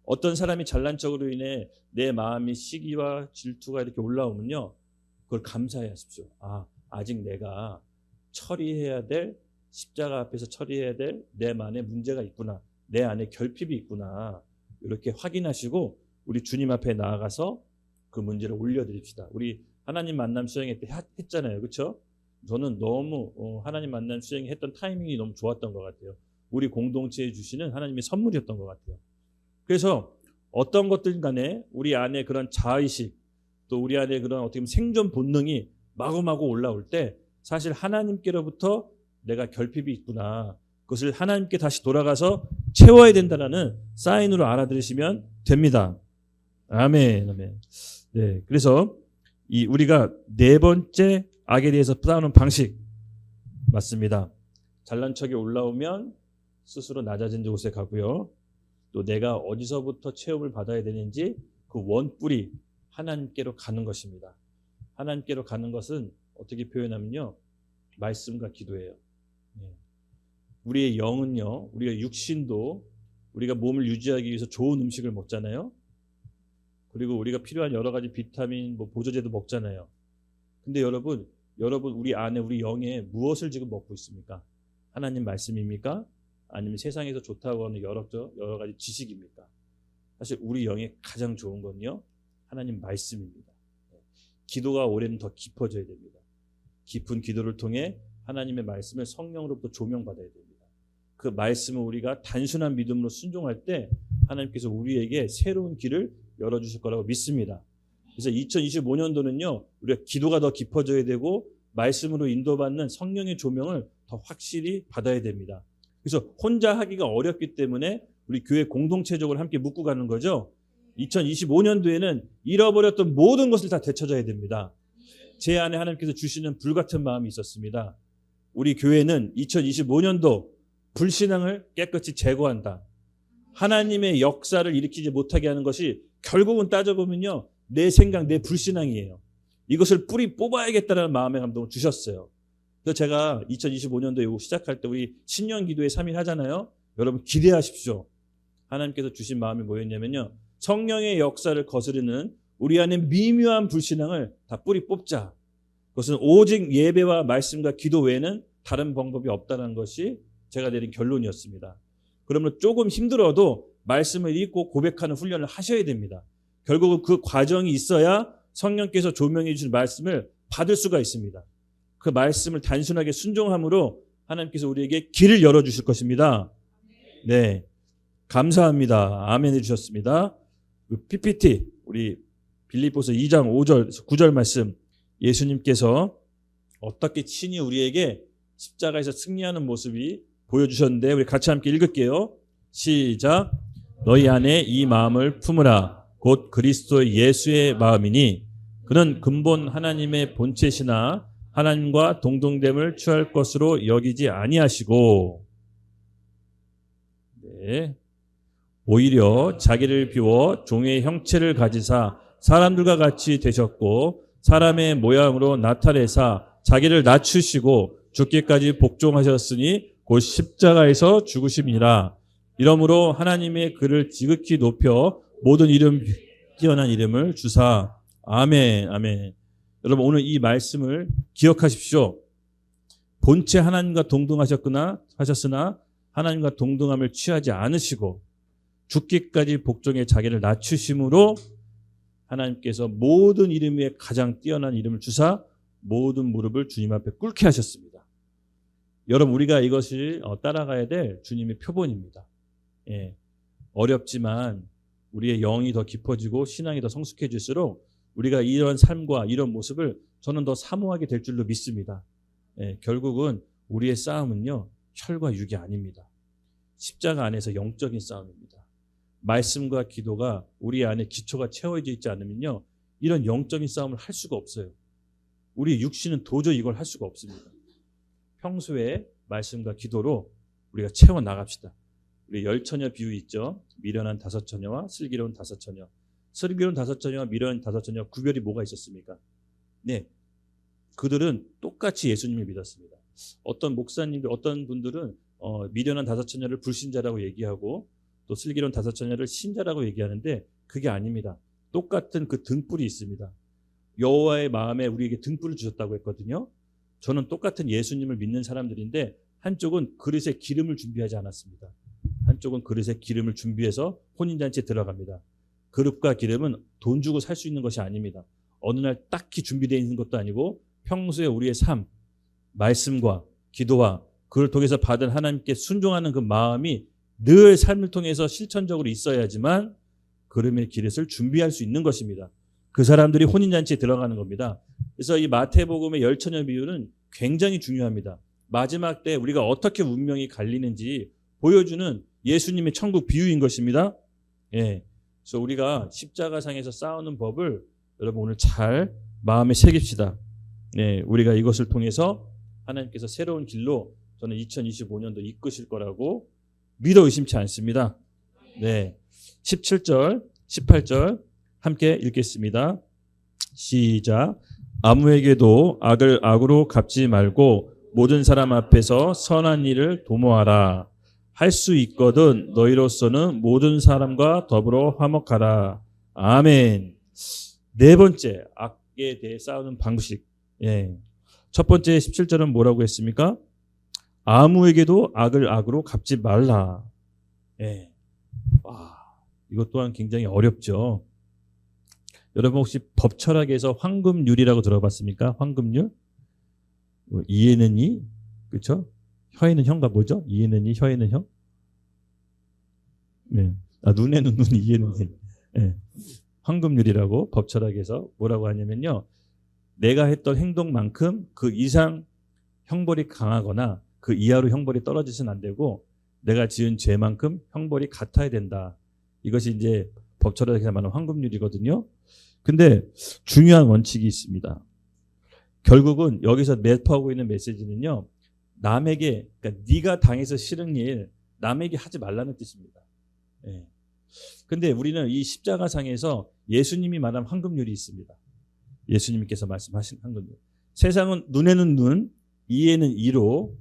어떤 사람이 잘난 척으로 인해 내 마음이 시기와 질투가 이렇게 올라오면요, 그걸 감사해 하십시오. 아직 내가 처리해야 될, 십자가 앞에서 처리해야 될 내 안에 문제가 있구나, 내 안에 결핍이 있구나, 이렇게 확인하시고 우리 주님 앞에 나아가서 그 문제를 올려드립시다. 우리 하나님 만남 수행회 때 했잖아요, 그렇죠? 저는 너무 하나님 만남 수행회 했던 타이밍이 너무 좋았던 것 같아요. 우리 공동체에 주시는 하나님의 선물이었던 것 같아요. 그래서 어떤 것들 간에 우리 안에 그런 자의식, 또 우리 안에 그런 어떻게 보면 생존 본능이 마구마구 올라올 때 사실 하나님께로부터 내가 결핍이 있구나, 그것을 하나님께 다시 돌아가서 채워야 된다라는 사인으로 알아들으시면 됩니다. 아멘, 아멘. 네, 그래서 우리가 네 번째 악에 대해서 싸우는 방식 맞습니다. 잘난 척이 올라오면 스스로 낮아진 곳에 가고요. 또 내가 어디서부터 체험을 받아야 되는지 그 원뿔이 하나님께로 가는 것입니다. 하나님께로 가는 것은 어떻게 표현하면요, 말씀과 기도예요. 우리의 영은요, 우리가 육신도 우리가 몸을 유지하기 위해서 좋은 음식을 먹잖아요. 그리고 우리가 필요한 여러 가지 비타민, 보조제도 먹잖아요. 근데 여러분 우리 안에, 우리 영에 무엇을 지금 먹고 있습니까? 하나님 말씀입니까? 아니면 세상에서 좋다고 하는 여러 가지 지식입니까? 사실 우리 영에 가장 좋은 건요, 하나님 말씀입니다. 기도가 올해는 더 깊어져야 됩니다. 깊은 기도를 통해 하나님의 말씀을 성령으로부터 조명받아야 됩니다. 그 말씀을 우리가 단순한 믿음으로 순종할 때 하나님께서 우리에게 새로운 길을 열어주실 거라고 믿습니다. 그래서 2025년도는요, 우리가 기도가 더 깊어져야 되고 말씀으로 인도받는 성령의 조명을 더 확실히 받아야 됩니다. 그래서 혼자 하기가 어렵기 때문에 우리 교회 공동체적으로 함께 묶고 가는 거죠. 2025년도에는 잃어버렸던 모든 것을 다 되찾아야 됩니다. 제 안에 하나님께서 주시는 불같은 마음이 있었습니다. 우리 교회는 2025년도 불신앙을 깨끗이 제거한다. 하나님의 역사를 일으키지 못하게 하는 것이 결국은 따져보면요, 내 생각, 내 불신앙이에요. 이것을 뿌리 뽑아야겠다는 마음의 감동을 주셨어요. 그래서 제가 2025년도 이거 시작할 때 우리 신년 기도회 3일 하잖아요. 여러분 기대하십시오. 하나님께서 주신 마음이 뭐였냐면요, 성령의 역사를 거스르는 우리 안에 미묘한 불신앙을 다 뿌리 뽑자. 그것은 오직 예배와 말씀과 기도 외에는 다른 방법이 없다는 것이 제가 내린 결론이었습니다. 그러면 조금 힘들어도 말씀을 읽고 고백하는 훈련을 하셔야 됩니다. 결국은 그 과정이 있어야 성령께서 조명해 주신 말씀을 받을 수가 있습니다. 그 말씀을 단순하게 순종함으로 하나님께서 우리에게 길을 열어주실 것입니다. 네, 감사합니다. 아멘 해주셨습니다. PPT 우리 빌립보서 2장 5절 9절 말씀, 예수님께서 어떻게 친히 우리에게 십자가에서 승리하는 모습이 보여주셨는데 우리 같이 함께 읽을게요. 시작. 너희 안에 이 마음을 품으라. 곧 그리스도 예수의 마음이니 그는 근본 하나님의 본체시나 하나님과 동등됨을 취할 것으로 여기지 아니하시고, 네, 오히려 자기를 비워 종의 형체를 가지사 사람들과 같이 되셨고 사람의 모양으로 나타내사 자기를 낮추시고 죽기까지 복종하셨으니 곧 십자가에서 죽으심이라. 이러므로 하나님의 그를 지극히 높여 모든 이름 뛰어난 이름을 주사. 아멘, 아멘. 여러분 오늘 이 말씀을 기억하십시오. 본체 하나님과 동등하셨으나 하나님과 동등함을 취하지 않으시고 죽기까지 복종해 자기를 낮추심으로 하나님께서 모든 이름 위에 가장 뛰어난 이름을 주사 모든 무릎을 주님 앞에 꿇게 하셨습니다. 여러분 우리가 이것을 따라가야 될 주님의 표본입니다. 예, 어렵지만 우리의 영이 더 깊어지고 신앙이 더 성숙해질수록 우리가 이런 삶과 이런 모습을 저는 더 사모하게 될 줄로 믿습니다. 예, 결국은 우리의 싸움은요, 혈과 육이 아닙니다. 십자가 안에서 영적인 싸움입니다. 말씀과 기도가 우리 안에 기초가 채워져 있지 않으면요, 이런 영적인 싸움을 할 수가 없어요. 우리 육신은 도저히 이걸 할 수가 없습니다. 평소에 말씀과 기도로 우리가 채워 나갑시다. 우리 10처녀 비유 있죠. 미련한 5처녀와 슬기로운 5처녀. 슬기로운 5처녀와 미련한 5처녀 구별이 뭐가 있었습니까? 네, 그들은 똑같이 예수님을 믿었습니다. 어떤 목사님들, 어떤 분들은 미련한 5처녀를 불신자라고 얘기하고 또 슬기로운 5처녀를 신자라고 얘기하는데 그게 아닙니다. 똑같은 그 등불이 있습니다. 여호와의 마음에 우리에게 등불을 주셨다고 했거든요. 저는 똑같은 예수님을 믿는 사람들인데 한쪽은 그릇에 기름을 준비하지 않았습니다. 한쪽은 그릇에 기름을 준비해서 혼인잔치에 들어갑니다. 그릇과 기름은 돈 주고 살 수 있는 것이 아닙니다. 어느 날 딱히 준비되어 있는 것도 아니고 평소에 우리의 삶, 말씀과 기도와 그걸 통해서 받은 하나님께 순종하는 그 마음이 늘 삶을 통해서 실천적으로 있어야지만 그름의 기름을 준비할 수 있는 것입니다. 그 사람들이 혼인잔치에 들어가는 겁니다. 그래서 이 마태복음의 10처녀 비유는 굉장히 중요합니다. 마지막 때 우리가 어떻게 운명이 갈리는지 보여주는 예수님의 천국 비유인 것입니다. 예. 그래서 우리가 십자가상에서 싸우는 법을 여러분 오늘 잘 마음에 새깁시다. 네, 우리가 이것을 통해서 하나님께서 새로운 길로 저는 2025년도 이끄실 거라고 믿어 의심치 않습니다. 네, 17절, 18절 함께 읽겠습니다. 시작. 아무에게도 악을 악으로 갚지 말고 모든 사람 앞에서 선한 일을 도모하라. 할 수 있거든 너희로서는 모든 사람과 더불어 화목하라. 아멘. 네 번째, 악에 대해 싸우는 방식. 예. 첫 번째 17절은 뭐라고 했습니까? 아무에게도 악을 악으로 갚지 말라. 예. 와, 이것 또한 굉장히 어렵죠. 여러분 혹시 법철학에서 황금률이라고 들어봤습니까? 황금률? 이에는 이, 그렇죠? 혀에는 혀가 뭐죠? 이에는 이, 혀에는 혀? 네. 눈에는 눈, 이에는 이. 네. 황금률이라고 법철학에서 뭐라고 하냐면요. 내가 했던 행동만큼 그 이상 형벌이 강하거나 그 이하로 형벌이 떨어지서는 안 되고 내가 지은 죄만큼 형벌이 같아야 된다. 이것이 이제 법철학에서 말하는 황금률이거든요. 근데 중요한 원칙이 있습니다. 결국은 여기서 내포하고 있는 메시지는요. 남에게, 그러니까 네가 당해서 싫은 일 남에게 하지 말라는 뜻입니다. 예. 근데 우리는 이 십자가상에서 예수님이 말한 황금률이 있습니다. 예수님께서 말씀하신 황금률. 세상은 눈에는 눈, 이에는 이로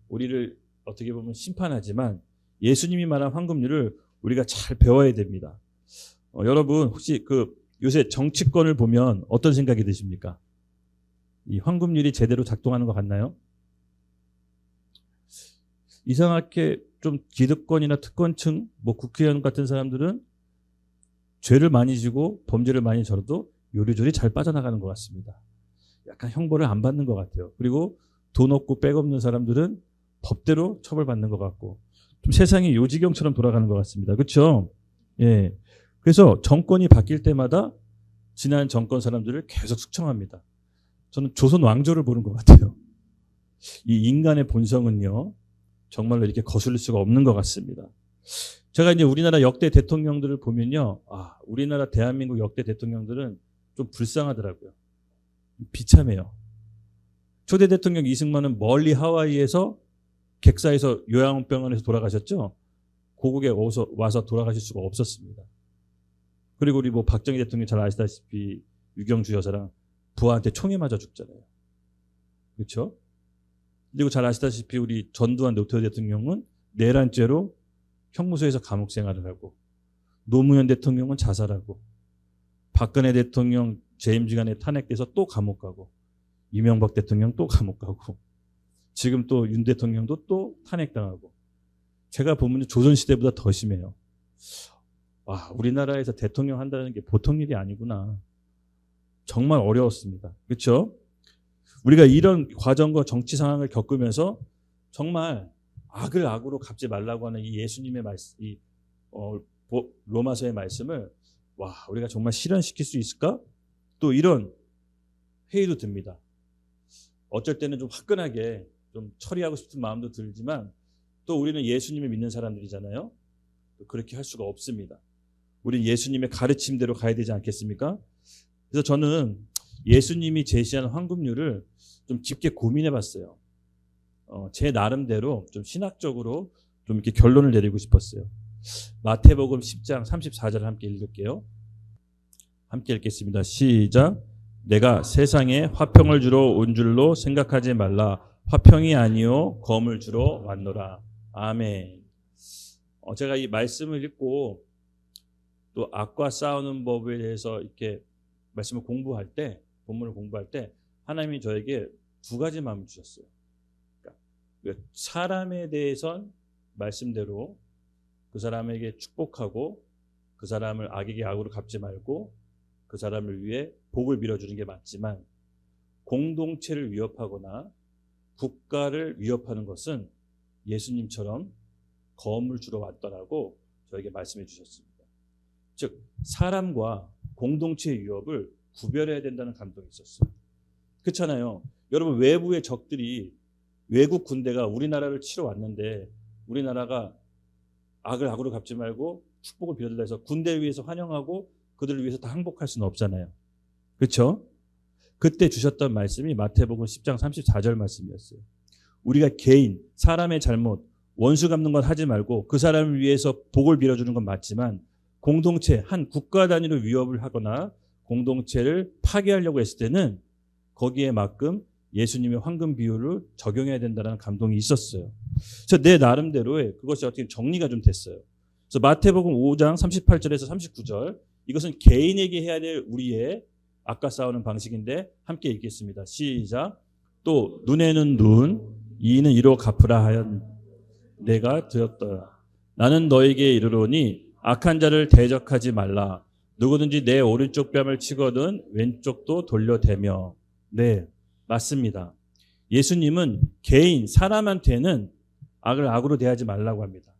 우리를 어떻게 보면 심판하지만 예수님이 말한 황금률을 우리가 잘 배워야 됩니다. 여러분 혹시 요새 정치권을 보면 어떤 생각이 드십니까? 이 황금률이 제대로 작동하는 것 같나요? 이상하게 좀 기득권이나 특권층, 국회의원 같은 사람들은 죄를 많이 지고 범죄를 많이 저러도 요리조리 잘 빠져나가는 것 같습니다. 약간 형벌을 안 받는 것 같아요. 그리고 돈 없고 백 없는 사람들은 법대로 처벌받는 것 같고 좀 세상이 요지경처럼 돌아가는 것 같습니다. 그렇죠? 예. 그래서 정권이 바뀔 때마다 지난 정권 사람들을 계속 숙청합니다. 저는 조선 왕조를 보는 것 같아요. 이 인간의 본성은요, 정말로 이렇게 거슬릴 수가 없는 것 같습니다. 제가 이제 우리나라 역대 대통령들을 보면요, 우리나라 대한민국 역대 대통령들은 좀 불쌍하더라고요. 비참해요. 초대 대통령 이승만은 멀리 하와이에서 객사에서 요양병원에서 돌아가셨죠. 고국에 와서 돌아가실 수가 없었습니다. 그리고 우리 박정희 대통령 잘 아시다시피 유경주 여사랑 부하한테 총에 맞아 죽잖아요. 그렇죠? 그리고 잘 아시다시피 우리 전두환 노태우 대통령은 내란죄로 형무소에서 감옥 생활을 하고 노무현 대통령은 자살하고 박근혜 대통령 재임 기간에 탄핵돼서 또 감옥 가고 이명박 대통령 또 감옥 가고 지금 또 윤 대통령도 또 탄핵당하고 제가 보면 조선시대보다 더 심해요. 와, 우리나라에서 대통령 한다는 게 보통 일이 아니구나. 정말 어려웠습니다. 그렇죠? 우리가 이런 과정과 정치 상황을 겪으면서 정말 악을 악으로 갚지 말라고 하는 이 예수님의 말씀, 로마서의 말씀을 우리가 정말 실현시킬 수 있을까? 또 이런 회의도 듭니다. 어쩔 때는 좀 화끈하게 좀 처리하고 싶은 마음도 들지만 또 우리는 예수님을 믿는 사람들이잖아요. 그렇게 할 수가 없습니다. 우리 예수님의 가르침대로 가야 되지 않겠습니까? 그래서 저는 예수님이 제시한 황금률을 좀 깊게 고민해 봤어요. 제 나름대로 좀 신학적으로 좀 이렇게 결론을 내리고 싶었어요. 마태복음 10장 34절 함께 읽을게요. 함께 읽겠습니다. 시작. 내가 세상에 화평을 주러 온 줄로 생각하지 말라. 화평이 아니요 검을 주러 왔노라. 아멘. 제가 이 말씀을 읽고 또 악과 싸우는 법에 대해서 이렇게 말씀을 공부할 때, 본문을 공부할 때 하나님이 저에게 두 가지 마음을 주셨어요. 그러니까 사람에 대해선 말씀대로 그 사람에게 축복하고 그 사람을 악에게 악으로 갚지 말고 그 사람을 위해 복을 빌어주는 게 맞지만 공동체를 위협하거나 국가를 위협하는 것은 예수님처럼 검을 주러 왔더라고 저에게 말씀해 주셨습니다. 즉 사람과 공동체의 위협을 구별해야 된다는 감동이 있었어요. 그렇잖아요. 여러분 외부의 적들이 외국 군대가 우리나라를 치러 왔는데 우리나라가 악을 악으로 갚지 말고 축복을 빌어달라 해서 군대에 위해서 환영하고 그들을 위해서 다 항복할 수는 없잖아요. 그렇죠? 그때 주셨던 말씀이 마태복음 10장 34절 말씀이었어요. 우리가 개인, 사람의 잘못, 원수 갚는 건 하지 말고 그 사람을 위해서 복을 빌어주는 건 맞지만 공동체, 한 국가 단위로 위협을 하거나 공동체를 파괴하려고 했을 때는 거기에 맞금 예수님의 황금 비유를 적용해야 된다는 감동이 있었어요. 그래서 내 나름대로의 그것이 어떻게 정리가 좀 됐어요. 그래서 마태복음 5장 38절에서 39절 이것은 개인에게 해야 될 우리의 악과 싸우는 방식인데 함께 읽겠습니다. 시작. 또 눈에는 눈, 이는 이로 갚으라 하여 내가 드렸더라. 나는 너에게 이르노니 악한 자를 대적하지 말라. 누구든지 내 오른쪽 뺨을 치거든 왼쪽도 돌려대며. 네, 맞습니다. 예수님은 개인, 사람한테는 악을 악으로 대하지 말라고 합니다.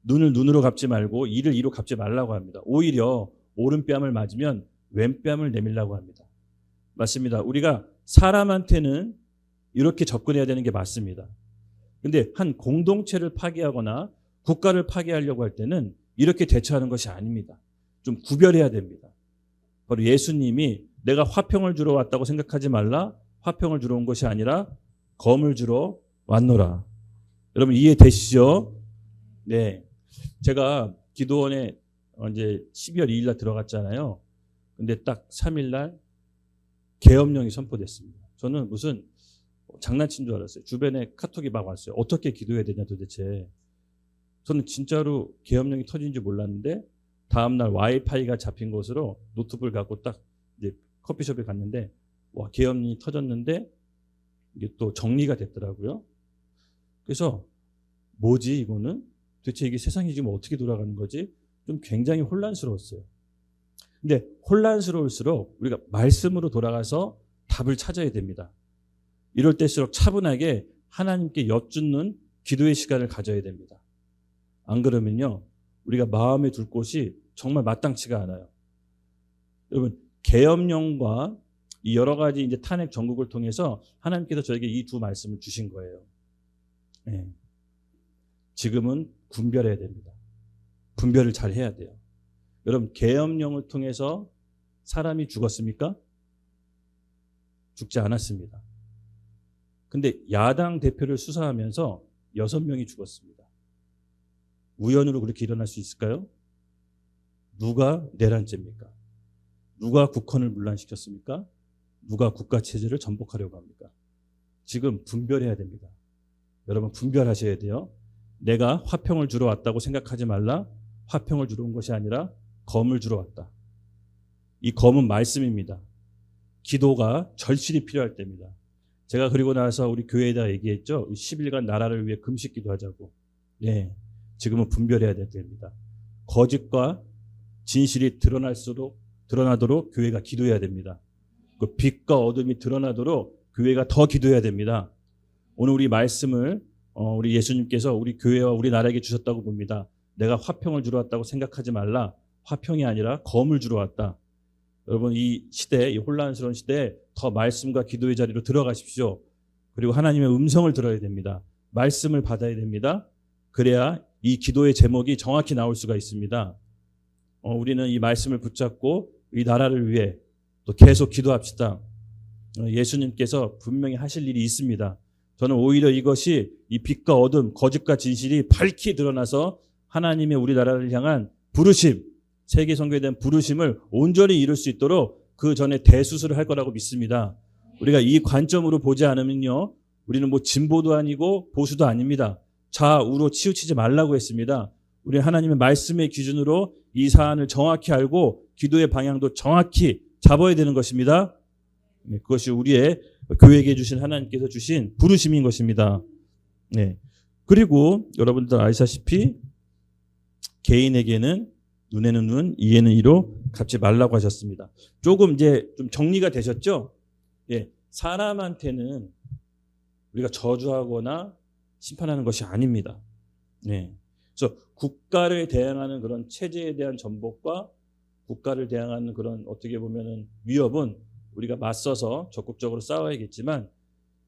눈을 눈으로 갚지 말고 이를 이로 갚지 말라고 합니다. 오히려 오른뺨을 맞으면 왼뺨을 내밀라고 합니다. 맞습니다. 우리가 사람한테는 이렇게 접근해야 되는 게 맞습니다. 근데 한 공동체를 파괴하거나 국가를 파괴하려고 할 때는 이렇게 대처하는 것이 아닙니다. 좀 구별해야 됩니다. 바로 예수님이 내가 화평을 주러 왔다고 생각하지 말라. 화평을 주러 온 것이 아니라 검을 주러 왔노라. 여러분 이해되시죠? 네. 제가 기도원에 이제 12월 2일 날 들어갔잖아요. 근데 딱 3일 날 계엄령이 선포됐습니다. 저는 무슨 장난친 줄 알았어요. 주변에 카톡이 막 왔어요. 어떻게 기도해야 되냐 도대체. 저는 진짜로 계엄령이 터진 줄 몰랐는데 다음날 와이파이가 잡힌 것으로 노트북을 갖고 딱 이제 커피숍에 갔는데 와 계엄령이 터졌는데 이게 또 정리가 됐더라고요. 그래서 뭐지 이거는? 도대체 이게 세상이 지금 어떻게 돌아가는 거지? 좀 굉장히 혼란스러웠어요. 근데 혼란스러울수록 우리가 말씀으로 돌아가서 답을 찾아야 됩니다. 이럴 때일수록 차분하게 하나님께 여쭙는 기도의 시간을 가져야 됩니다. 안 그러면요, 우리가 마음에 둘 곳이 정말 마땅치가 않아요. 여러분, 계엄령과 이 여러 가지 이제 탄핵 전국을 통해서 하나님께서 저에게 이 두 말씀을 주신 거예요. 네. 지금은 분별해야 됩니다. 분별을 잘 해야 돼요. 여러분, 계엄령을 통해서 사람이 죽었습니까? 죽지 않았습니다. 근데 야당 대표를 수사하면서 6명이 죽었습니다. 우연으로 그렇게 일어날 수 있을까요? 누가 내란죄입니까? 누가 국헌을 문란시켰습니까? 누가 국가체제를 전복하려고 합니까? 지금 분별해야 됩니다. 여러분 분별하셔야 돼요. 내가 화평을 주러 왔다고 생각하지 말라. 화평을 주러 온 것이 아니라 검을 주러 왔다. 이 검은 말씀입니다. 기도가 절실히 필요할 때입니다. 제가 그리고 나서 우리 교회에다 얘기했죠. 10일간 나라를 위해 금식 기도하자고. 네, 지금은 분별해야 될 때입니다. 거짓과 진실이 드러나도록 교회가 기도해야 됩니다. 그 빛과 어둠이 드러나도록 교회가 더 기도해야 됩니다. 오늘 우리 말씀을 우리 예수님께서 우리 교회와 우리 나라에게 주셨다고 봅니다. 내가 화평을 주러 왔다고 생각하지 말라. 화평이 아니라 검을 주러 왔다. 여러분 이 시대, 이 혼란스러운 시대에 더 말씀과 기도의 자리로 들어가십시오. 그리고 하나님의 음성을 들어야 됩니다. 말씀을 받아야 됩니다. 그래야 이 기도의 제목이 정확히 나올 수가 있습니다. 우리는 이 말씀을 붙잡고 이 나라를 위해 또 계속 기도합시다. 예수님께서 분명히 하실 일이 있습니다. 저는 오히려 이것이 이 빛과 어둠, 거짓과 진실이 밝히 드러나서 하나님의 우리나라를 향한 부르심, 세계 선교에 대한 부르심을 온전히 이룰 수 있도록 그 전에 대수술을 할 거라고 믿습니다. 우리가 이 관점으로 보지 않으면요, 우리는 뭐 진보도 아니고 보수도 아닙니다. 좌우로 치우치지 말라고 했습니다. 우리 하나님의 말씀의 기준으로 이 사안을 정확히 알고 기도의 방향도 정확히 잡아야 되는 것입니다. 네, 그것이 우리의 교회에게 주신 하나님께서 주신 부르심인 것입니다. 네. 그리고 여러분들 아시다시피 개인에게는 눈에는 눈, 이에는 이로 갚지 말라고 하셨습니다. 조금 이제 좀 정리가 되셨죠? 예, 사람한테는 우리가 저주하거나 심판하는 것이 아닙니다. 네. 그래서 국가를 대항하는 그런 체제에 대한 전복과 국가를 대항하는 그런 어떻게 보면은 위협은 우리가 맞서서 적극적으로 싸워야겠지만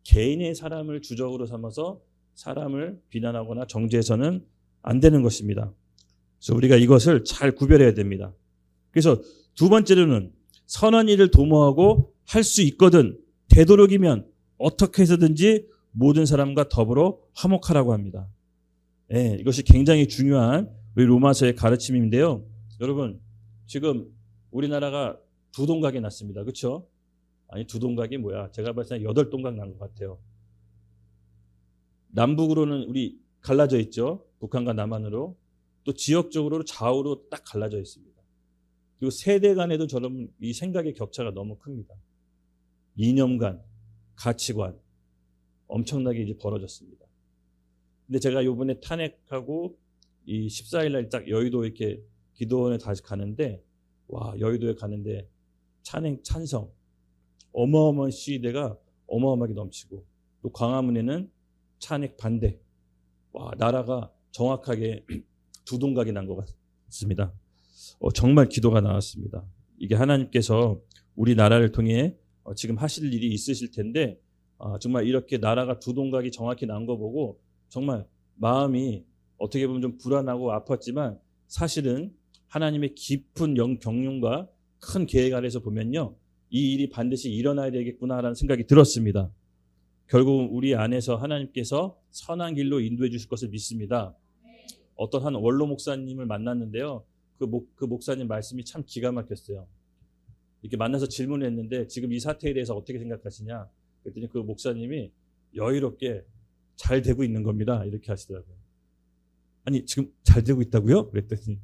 개인의 사람을 주적으로 삼아서 사람을 비난하거나 정죄해서는 안 되는 것입니다. 그래서 우리가 이것을 잘 구별해야 됩니다. 그래서 두 번째로는 선한 일을 도모하고 할 수 있거든 되도록이면 어떻게 해서든지 모든 사람과 더불어 화목하라고 합니다. 네, 이것이 굉장히 중요한 우리 로마서의 가르침인데요. 여러분, 지금 우리나라가 두 동각이 났습니다. 그렇죠? 아니, 두 동각이 뭐야? 제가 봤을 때 8동각 난 것 같아요. 남북으로는 우리 갈라져 있죠. 북한과 남한으로. 또 지역적으로 좌우로 딱 갈라져 있습니다. 그리고 세대 간에도 저런 이 생각의 격차가 너무 큽니다. 이념관, 가치관 엄청나게 이제 벌어졌습니다. 근데 제가 이번에 탄핵하고 이 14일날 딱 여의도 이렇게 기도원에 다시 가는데, 와, 여의도에 가는데 찬성 어마어마한 시위대가 어마어마하게 넘치고, 또 광화문에는 탄핵 반대. 와, 나라가 정확하게 두 동각이 난 것 같습니다. 정말 기도가 나왔습니다. 이게 하나님께서 우리나라를 통해 지금 하실 일이 있으실 텐데, 정말 이렇게 나라가 두 동각이 정확히 난 거 보고 정말 마음이 어떻게 보면 좀 불안하고 아팠지만, 사실은 하나님의 깊은 경륜과 큰 계획 아래서 보면요, 이 일이 반드시 일어나야 되겠구나라는 생각이 들었습니다. 결국 우리 안에서 하나님께서 선한 길로 인도해 주실 것을 믿습니다. 어떤 한 원로 목사님을 만났는데요, 그 목사님 말씀이 참 기가 막혔어요. 이렇게 만나서 질문을 했는데, 지금 이 사태에 대해서 어떻게 생각하시냐 그랬더니 그 목사님이 여유롭게 잘 되고 있는 겁니다 이렇게 하시더라고요. 아니, 지금 잘 되고 있다고요? 그랬더니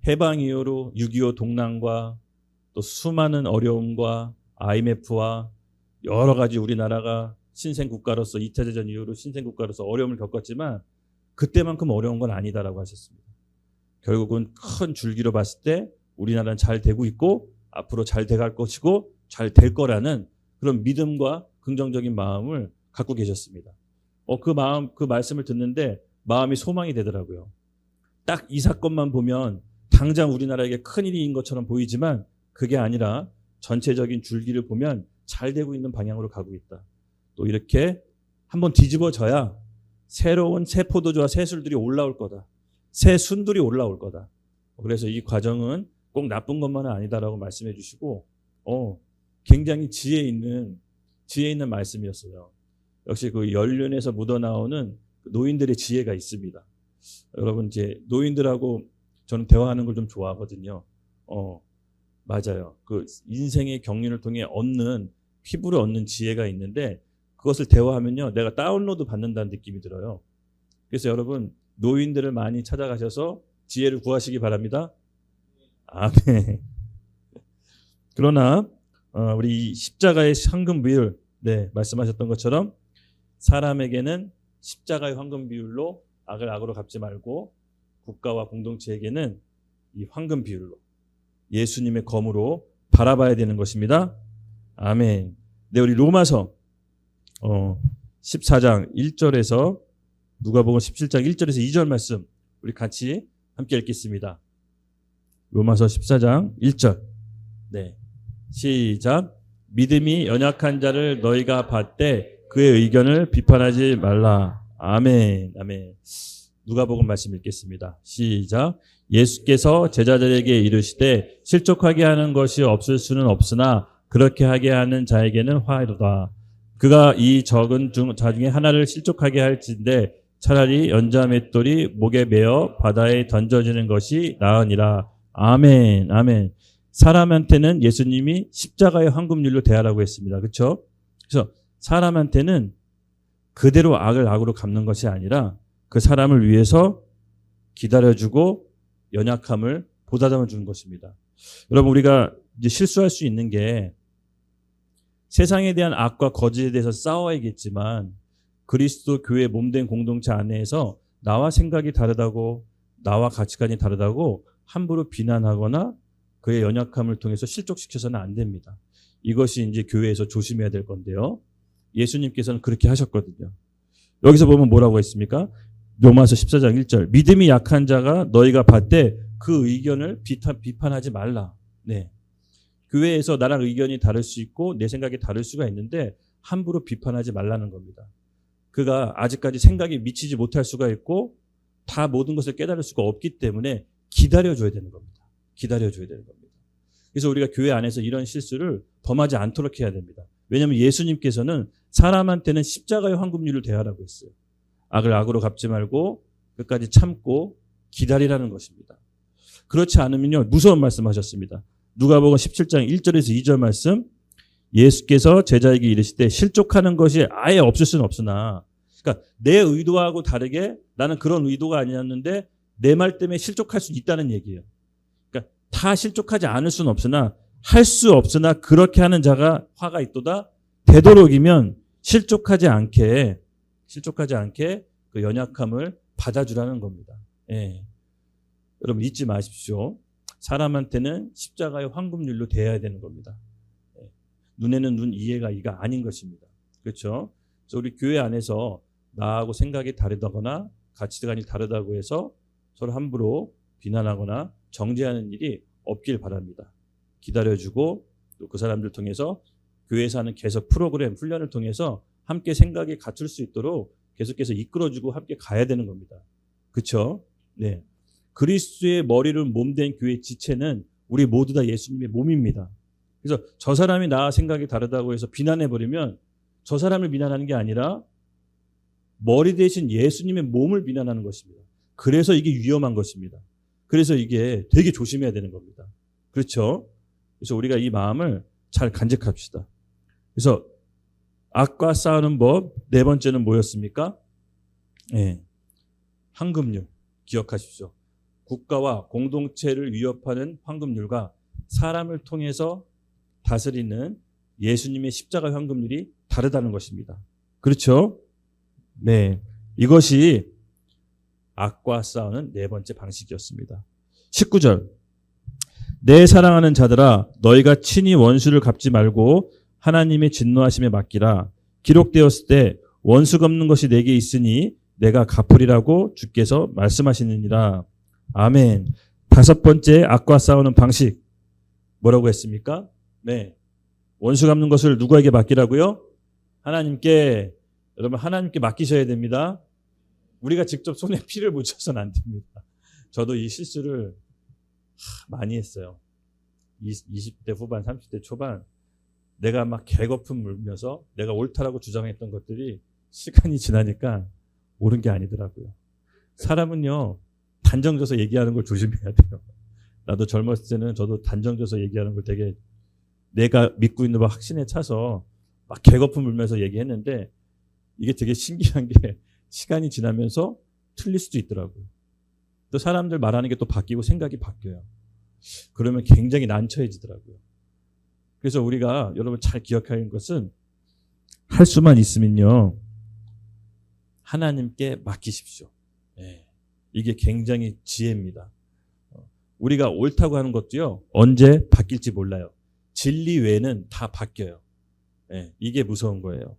해방 이후로 6.25 동란과 또 수많은 어려움과 IMF와 여러 가지 우리나라가 신생국가로서 2차 대전 이후로 신생국가로서 어려움을 겪었지만 그때만큼 어려운 건 아니다라고 하셨습니다. 결국은 큰 줄기로 봤을 때 우리나라는 잘 되고 있고 앞으로 잘 돼갈 것이고 잘 될 거라는 그런 믿음과 긍정적인 마음을 갖고 계셨습니다. 그 말씀을 듣는데 마음이 소망이 되더라고요. 딱 이 사건만 보면 당장 우리나라에게 큰일인 것처럼 보이지만 그게 아니라 전체적인 줄기를 보면 잘 되고 있는 방향으로 가고 있다. 또 이렇게 한번 뒤집어져야 새로운 새 포도주와 새 술들이 올라올 거다. 새 순들이 올라올 거다. 그래서 이 과정은 꼭 나쁜 것만은 아니다라고 말씀해 주시고, 굉장히 지혜 있는 말씀이었어요. 역시 그 연륜에서 묻어나오는 노인들의 지혜가 있습니다. 여러분, 이제 노인들하고 저는 대화하는 걸 좀 좋아하거든요. 맞아요. 그 인생의 경륜을 통해 피부를 얻는 지혜가 있는데, 그것을 대화하면요, 내가 다운로드 받는다는 느낌이 들어요. 그래서 여러분, 노인들을 많이 찾아가셔서 지혜를 구하시기 바랍니다. 아멘. 그러나 우리 십자가의 황금 비율, 네, 말씀하셨던 것처럼 사람에게는 십자가의 황금 비율로 악을 악으로 갚지 말고, 국가와 공동체에게는 이 황금 비율로 예수님의 검으로 바라봐야 되는 것입니다. 아멘. 네, 우리 로마서 14장 1절에서 누가복음 17장 1절에서 2절 말씀 우리 같이 함께 읽겠습니다. 로마서 14장 1절. 네, 시작. 믿음이 연약한 자를 너희가 받되 그의 의견을 비판하지 말라. 아멘. 아멘. 누가복음 말씀 읽겠습니다. 시작. 예수께서 제자들에게 이르시되 실족하게 하는 것이 없을 수는 없으나 그렇게 하게 하는 자에게는 화이로다. 그가 이 적은 자 중에 하나를 실족하게 할진대 차라리 연자 맷돌이 목에 매어 바다에 던져지는 것이 나으니라. 아멘. 아멘. 사람한테는 예수님이 십자가의 황금률로 대하라고 했습니다. 그렇죠? 그래서 사람한테는 그대로 악을 악으로 갚는 것이 아니라 그 사람을 위해서 기다려주고 연약함을 보다듬어 주는 것입니다. 여러분, 우리가 이제 실수할 수 있는 게 세상에 대한 악과 거짓에 대해서 싸워야겠지만 그리스도 교회 몸된 공동체 안에서 나와 생각이 다르다고, 나와 가치관이 다르다고 함부로 비난하거나 그의 연약함을 통해서 실족시켜서는 안 됩니다. 이것이 이제 교회에서 조심해야 될 건데요. 예수님께서는 그렇게 하셨거든요. 여기서 보면 뭐라고 했습니까? 로마서 14장 1절. 믿음이 약한 자가 너희가 봤되 그 의견을 비판하지 말라. 네. 교회에서 나랑 의견이 다를 수 있고 내 생각이 다를 수가 있는데 함부로 비판하지 말라는 겁니다. 그가 아직까지 생각이 미치지 못할 수가 있고 다 모든 것을 깨달을 수가 없기 때문에 기다려줘야 되는 겁니다. 기다려줘야 되는 겁니다. 그래서 우리가 교회 안에서 이런 실수를 범하지 않도록 해야 됩니다. 왜냐하면 예수님께서는 사람한테는 십자가의 황금률을 대하라고 했어요. 악을 악으로 갚지 말고 끝까지 참고 기다리라는 것입니다. 그렇지 않으면요, 무서운 말씀하셨습니다. 누가복음 17장 1절에서 2절 말씀. 예수께서 제자에게 이르시되 실족하는 것이 아예 없을 수는 없으나, 그러니까 내 의도하고 다르게 나는 그런 의도가 아니었는데 내 말 때문에 실족할 수 있다는 얘기예요. 그러니까 다 실족하지 않을 수는 없으나 할 수 없으나 그렇게 하는 자가 화가 있도다. 되도록이면 실족하지 않게 그 연약함을 받아주라는 겁니다. 예. 여러분 잊지 마십시오. 사람한테는 십자가의 황금률로 대해야 되는 겁니다. 예. 눈에는 눈, 이해가 이가 아닌 것입니다. 그렇죠? 그래서 우리 교회 안에서 나하고 생각이 다르다거나 가치관이 다르다고 해서 서로 함부로 비난하거나 정죄하는 일이 없길 바랍니다. 기다려주고 또 그 사람들 통해서 교회에서 하는 계속 프로그램, 훈련을 통해서 함께 생각이 갖출 수 있도록 계속해서 이끌어주고 함께 가야 되는 겁니다. 그렇죠? 네. 그리스도의 머리를 몸된 교회 지체는 우리 모두 다 예수님의 몸입니다. 그래서 저 사람이 나와 생각이 다르다고 해서 비난해버리면 저 사람을 비난하는 게 아니라 머리 대신 예수님의 몸을 비난하는 것입니다. 그래서 이게 위험한 것입니다. 그래서 이게 되게 조심해야 되는 겁니다. 그렇죠? 그래서 우리가 이 마음을 잘 간직합시다. 그래서 악과 싸우는 법, 네 번째는 뭐였습니까? 네. 황금률. 기억하십시오. 국가와 공동체를 위협하는 황금률과 사람을 통해서 다스리는 예수님의 십자가 황금률이 다르다는 것입니다. 그렇죠? 네. 이것이 악과 싸우는 네 번째 방식이었습니다. 19절. 내 사랑하는 자들아 너희가 친히 원수를 갚지 말고 하나님의 진노하심에 맡기라. 기록되었을 때 원수 갚는 것이 내게 있으니 내가 갚으리라고 주께서 말씀하시느니라. 아멘. 다섯 번째 악과 싸우는 방식. 뭐라고 했습니까? 네. 원수 갚는 것을 누구에게 맡기라고요? 하나님께. 여러분 하나님께 맡기셔야 됩니다. 우리가 직접 손에 피를 묻혀서는 안 됩니다. 저도 이 실수를 많이 했어요. 20대 후반, 30대 초반 내가 막 개거품 물면서 내가 옳다라고 주장했던 것들이 시간이 지나니까 옳은 게 아니더라고요. 사람은요 단정져서 얘기하는 걸 조심해야 돼요. 나도 젊었을 때는 저도 단정져서 얘기하는 걸 되게 내가 믿고 있는 거 확신에 차서 막 개거품 물면서 얘기했는데 이게 되게 신기한 게 시간이 지나면서 틀릴 수도 있더라고요. 또 사람들 말하는 게 또 바뀌고 생각이 바뀌어요. 그러면 굉장히 난처해지더라고요. 그래서 우리가 여러분 잘 기억하는 것은 할 수만 있으면요. 하나님께 맡기십시오. 네. 이게 굉장히 지혜입니다. 우리가 옳다고 하는 것도요. 언제 바뀔지 몰라요. 진리 외에는 다 바뀌어요. 네. 이게 무서운 거예요.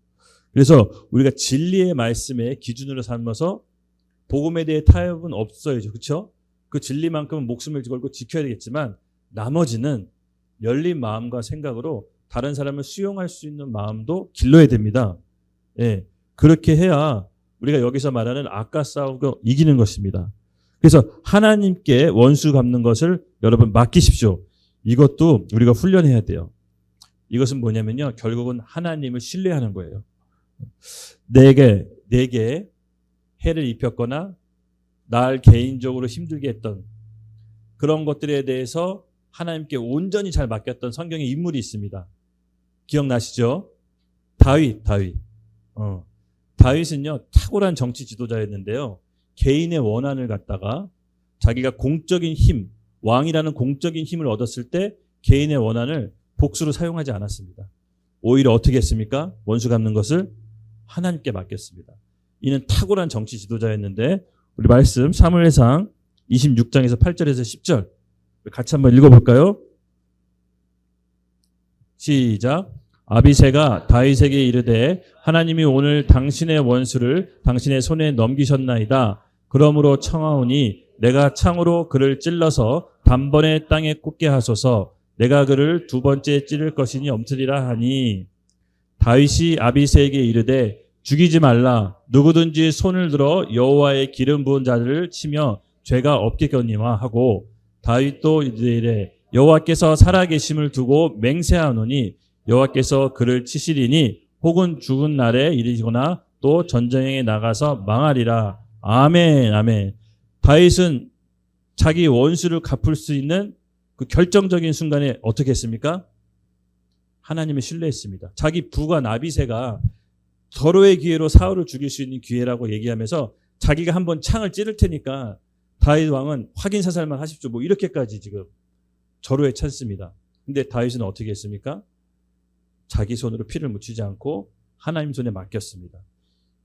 그래서 우리가 진리의 말씀에 기준으로 삼아서 복음에 대해 타협은 없어야죠. 그렇죠? 그 진리만큼은 목숨을 걸고 지켜야 되겠지만 나머지는 열린 마음과 생각으로 다른 사람을 수용할 수 있는 마음도 길러야 됩니다. 예. 그렇게 해야 우리가 여기서 말하는 아까 싸우고 이기는 것입니다. 그래서 하나님께 원수 갚는 것을 여러분 맡기십시오. 이것도 우리가 훈련해야 돼요. 이것은 뭐냐면요. 결국은 하나님을 신뢰하는 거예요. 내게 해를 입혔거나 날 개인적으로 힘들게 했던 그런 것들에 대해서 하나님께 온전히 잘 맡겼던 성경의 인물이 있습니다. 기억나시죠? 다윗은요, 탁월한 정치 지도자였는데요. 개인의 원한을 갖다가 자기가 공적인 힘, 왕이라는 공적인 힘을 얻었을 때 개인의 원한을 복수로 사용하지 않았습니다. 오히려 어떻게 했습니까? 원수 갚는 것을 하나님께 맡겼습니다. 이는 탁월한 정치 지도자였는데 우리 말씀 사무엘상 26장에서 8절에서 10절 같이 한번 읽어볼까요? 시작. 아비새가 다윗에게 이르되 하나님이 오늘 당신의 원수를 당신의 손에 넘기셨나이다. 그러므로 청하오니 내가 창으로 그를 찔러서 단번에 땅에 꽂게 하소서. 내가 그를 두 번째 찌를 것이니 엄쓰리라 하니 다윗이 아비새에게 이르되 죽이지 말라. 누구든지 손을 들어 여호와의 기름 부은 자를 치며 죄가 없겠거니와 하고 다윗도 이르되 여호와께서 살아계심을 두고 맹세하노니 여호와께서 그를 치시리니 혹은 죽은 날에 이르거나 또 전쟁에 나가서 망하리라. 아멘, 아멘. 다윗은 자기 원수를 갚을 수 있는 그 결정적인 순간에 어떻게 했습니까? 하나님을 신뢰했습니다. 자기 부관 아비새가 절호의 기회로 사울을 죽일 수 있는 기회라고 얘기하면서 자기가 한번 창을 찌를 테니까 다윗 왕은 확인 사살만 하십시오. 뭐 이렇게까지 지금 절호에 찬습니다. 근데 다윗은 어떻게 했습니까? 자기 손으로 피를 묻히지 않고 하나님 손에 맡겼습니다.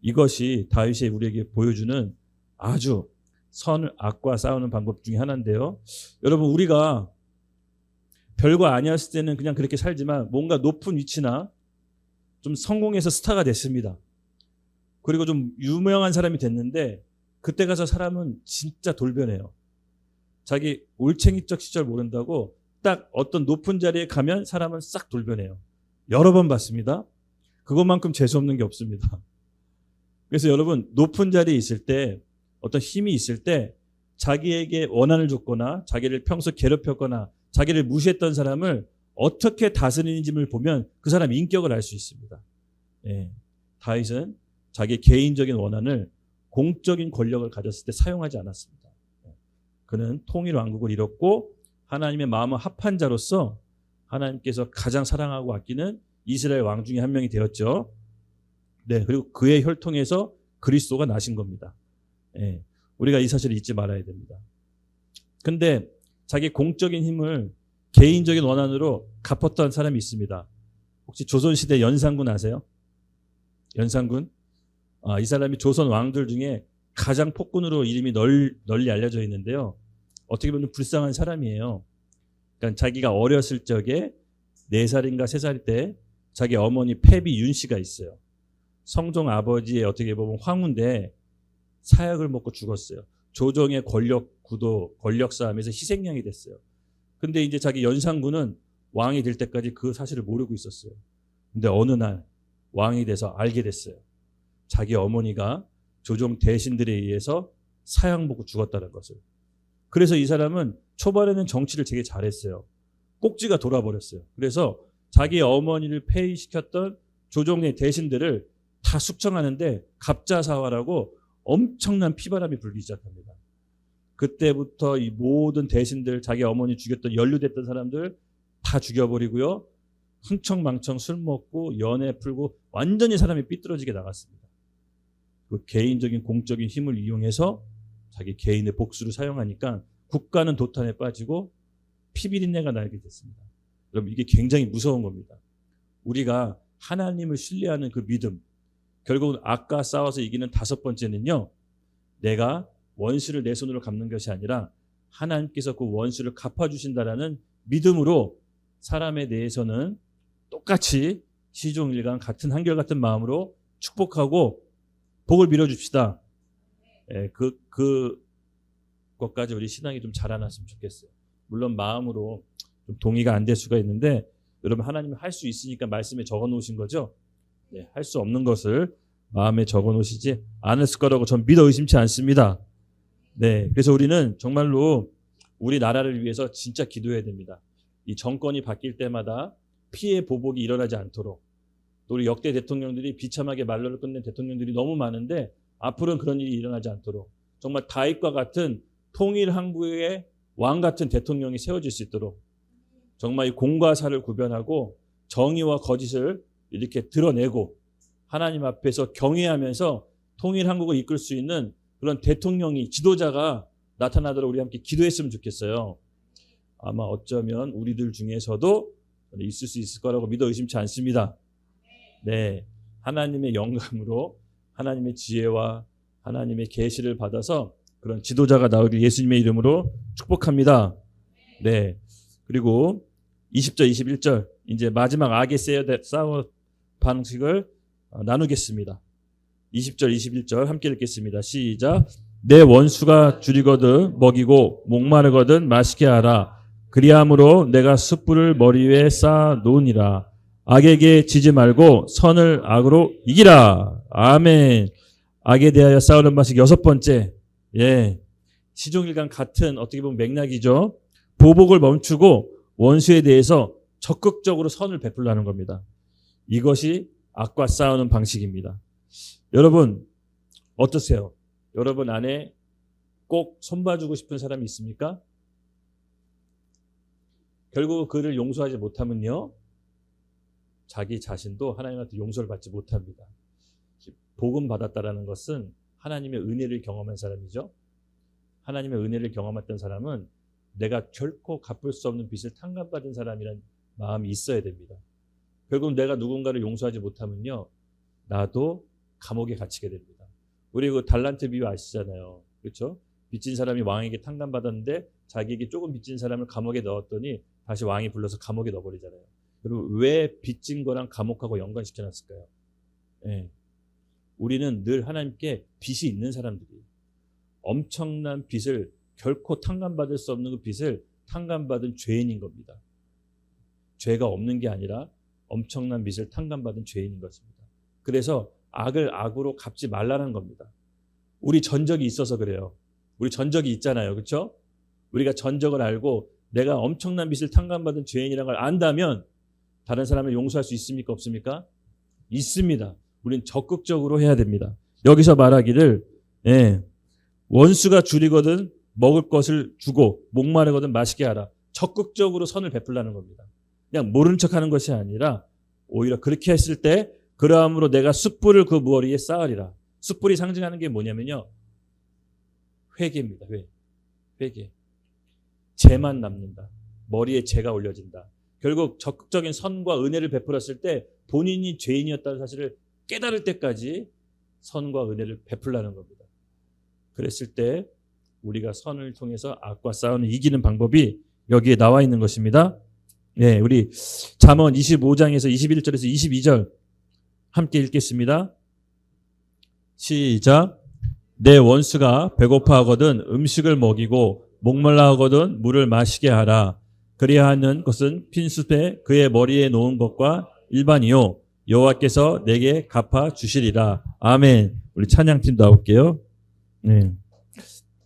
이것이 다윗이 우리에게 보여주는 아주 악과 싸우는 방법 중에 하나인데요. 여러분, 우리가 별거 아니었을 때는 그냥 그렇게 살지만 뭔가 높은 위치나 좀 성공해서 스타가 됐습니다. 그리고 좀 유명한 사람이 됐는데 그때 가서 사람은 진짜 돌변해요. 자기 올챙이적 시절 모른다고 딱 어떤 높은 자리에 가면 사람은 싹 돌변해요. 여러 번 봤습니다. 그것만큼 재수없는 게 없습니다. 그래서 여러분, 높은 자리에 있을 때 어떤 힘이 있을 때 자기에게 원한을 줬거나 자기를 평소 괴롭혔거나 자기를 무시했던 사람을 어떻게 다스리는지를 보면 그 사람 인격을 알 수 있습니다. 예. 다윗은 자기 개인적인 원한을 공적인 권력을 가졌을 때 사용하지 않았습니다. 그는 통일 왕국을 이뤘고 하나님의 마음을 합한 자로서 하나님께서 가장 사랑하고 아끼는 이스라엘 왕 중에 한 명이 되었죠. 네, 그리고 그의 혈통에서 그리스도가 나신 겁니다. 예. 우리가 이 사실을 잊지 말아야 됩니다. 근데 자기 공적인 힘을 개인적인 원한으로 갚았던 사람이 있습니다. 혹시 조선시대 연산군 아세요? 연산군? 이 사람이 조선 왕들 중에 가장 폭군으로 이름이 널리 알려져 있는데요. 어떻게 보면 불쌍한 사람이에요. 그러니까 자기가 어렸을 적에 4살인가 3살 때 자기 어머니 패비 윤 씨가 있어요. 성종 아버지의 어떻게 보면 황후인데 사약을 먹고 죽었어요. 조정의 권력 구도, 권력 싸움에서 희생양이 됐어요. 근데 이제 자기 연산군은 왕이 될 때까지 그 사실을 모르고 있었어요. 근데 어느 날 왕이 돼서 알게 됐어요. 자기 어머니가 조정 대신들에 의해서 사약 먹고 죽었다는 것을. 그래서 이 사람은 초반에는 정치를 되게 잘했어요. 꼭지가 돌아버렸어요. 그래서 자기 어머니를 폐위시켰던 조정의 대신들을 다 숙청하는데 갑자사화라고 엄청난 피바람이 불기 시작합니다. 그때부터 이 모든 대신들, 자기 어머니 죽였던 연루됐던 사람들 다 죽여버리고요. 흥청망청 술 먹고 연애 풀고 완전히 사람이 삐뚤어지게 나갔습니다. 그 개인적인 공적인 힘을 이용해서 자기 개인의 복수를 사용하니까 국가는 도탄에 빠지고 피비린내가 나게 됐습니다. 여러분, 이게 굉장히 무서운 겁니다. 우리가 하나님을 신뢰하는 그 믿음, 결국은 악과 싸워서 이기는 5번째는요. 내가 원수를 내 손으로 갚는 것이 아니라 하나님께서 그 원수를 갚아주신다라는 믿음으로 사람에 대해서는 똑같이 시종일관 같은 한결같은 마음으로 축복하고 복을 빌어줍시다. 예, 그것까지 우리 신앙이 좀 자라났으면 좋겠어요. 물론 마음으로 좀 동의가 안 될 수가 있는데 여러분, 하나님은 할 수 있으니까 말씀에 적어 놓으신 거죠. 네, 할 수 없는 것을 마음에 적어 놓으시지 않았을 거라고 전 믿어 의심치 않습니다. 네, 그래서 우리는 정말로 우리 나라를 위해서 진짜 기도해야 됩니다. 이 정권이 바뀔 때마다 피해 보복이 일어나지 않도록, 또 우리 역대 대통령들이 비참하게 말로를 끝낸 대통령들이 너무 많은데 앞으로는 그런 일이 일어나지 않도록 정말 다윗과 같은 통일 한국의 왕 같은 대통령이 세워질 수 있도록 정말 이 공과 사를 구별하고 정의와 거짓을 이렇게 드러내고 하나님 앞에서 경외하면서 통일 한국을 이끌 수 있는 그런 대통령이, 지도자가 나타나도록 우리 함께 기도했으면 좋겠어요. 아마 어쩌면 우리들 중에서도 있을 수 있을 거라고 믿어 의심치 않습니다. 네, 하나님의 영감으로 하나님의 지혜와 하나님의 계시를 받아서 그런 지도자가 나오길 예수님의 이름으로 축복합니다. 네, 그리고 20절, 21절 이제 마지막 악의 싸움 방식을 나누겠습니다. 20절, 21절 함께 읽겠습니다. 시작. 내 원수가 줄이거든 먹이고 목마르거든 마시게 하라. 그리함으로 내가 숯불을 머리 위에 쌓아 놓으니라. 악에게 지지 말고 선을 악으로 이기라. 아멘. 악에 대하여 싸우는 방식 6번째. 예. 시종일관 같은 어떻게 보면 맥락이죠. 보복을 멈추고 원수에 대해서 적극적으로 선을 베풀라는 겁니다. 이것이 악과 싸우는 방식입니다. 여러분 어떠세요? 여러분 안에 꼭 손봐주고 싶은 사람이 있습니까? 결국 그를 용서하지 못하면요, 자기 자신도 하나님한테 용서를 받지 못합니다. 복음 받았다라는 것은 하나님의 은혜를 경험한 사람이죠. 하나님의 은혜를 경험했던 사람은 내가 결코 갚을 수 없는 빚을 탕감받은 사람이라는 마음이 있어야 됩니다. 결국 내가 누군가를 용서하지 못하면요, 나도 감옥에 갇히게 됩니다. 우리 그 달란트 비유 아시잖아요. 그렇죠? 빚진 사람이 왕에게 탕감받았는데 자기에게 조금 빚진 사람을 감옥에 넣었더니 다시 왕이 불러서 감옥에 넣어버리잖아요. 그리고 왜 빚진 거랑 감옥하고 연관시켜놨을까요? 네. 우리는 늘 하나님께 빚이 있는 사람들이에요. 엄청난 빚을, 결코 탕감받을 수 없는 그 빚을 탕감받은 죄인인 겁니다. 죄가 없는 게 아니라 엄청난 빚을 탕감받은 죄인인 것입니다. 그래서 악을 악으로 갚지 말라는 겁니다. 우리 전적이 있어서 그래요. 우리 전적이 있잖아요. 그렇죠? 우리가 전적을 알고 내가 엄청난 빚을 탕감받은 죄인이라는 걸 안다면 다른 사람을 용서할 수 있습니까? 없습니까? 있습니다. 우린 적극적으로 해야 됩니다. 여기서 말하기를 원수가 줄이거든 먹을 것을 주고 목마르거든 마시게 하라. 적극적으로 선을 베풀라는 겁니다. 그냥 모른 척하는 것이 아니라 오히려 그렇게 했을 때 그러함으로 내가 숯불을 그 머리에 쌓으리라. 숯불이 상징하는 게 뭐냐면요, 회개입니다. 회개. 죄만 남는다. 머리에 죄가 올려진다. 결국 적극적인 선과 은혜를 베풀었을 때 본인이 죄인이었다는 사실을 깨달을 때까지 선과 은혜를 베풀라는 겁니다. 그랬을 때 우리가 선을 통해서 악과 싸우는 이기는 방법이 여기에 나와 있는 것입니다. 네, 우리 잠언 25장에서 21절에서 22절 함께 읽겠습니다. 시작. 내 원수가 배고파하거든 음식을 먹이고 목말라 하거든 물을 마시게 하라. 그리하는 것은 핀숲에 그의 머리에 놓은 것과 일반이요 여호와께서 내게 갚아 주시리라. 아멘. 우리 찬양팀 나올게요. 네.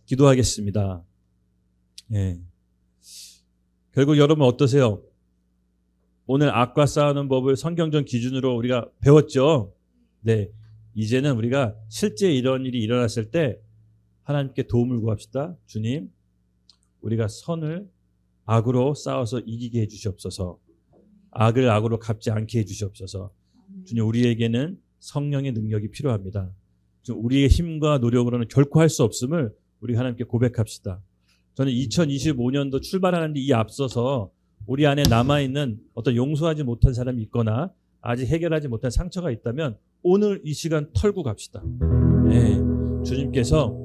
기도하겠습니다. 네. 결국 여러분 어떠세요? 오늘 악과 싸우는 법을 성경적 기준으로 우리가 배웠죠? 네. 이제는 우리가 실제 이런 일이 일어났을 때 하나님께 도움을 구합시다. 주님, 우리가 선을 악으로 싸워서 이기게 해주시옵소서. 악을 악으로 갚지 않게 해주시옵소서. 주님, 우리에게는 성령의 능력이 필요합니다. 우리의 힘과 노력으로는 결코 할 수 없음을 우리 하나님께 고백합시다. 저는 2025년도 출발하는 데 이 앞서서 우리 안에 남아있는 어떤 용서하지 못한 사람이 있거나 아직 해결하지 못한 상처가 있다면 오늘 이 시간 털고 갑시다. 네, 주님께서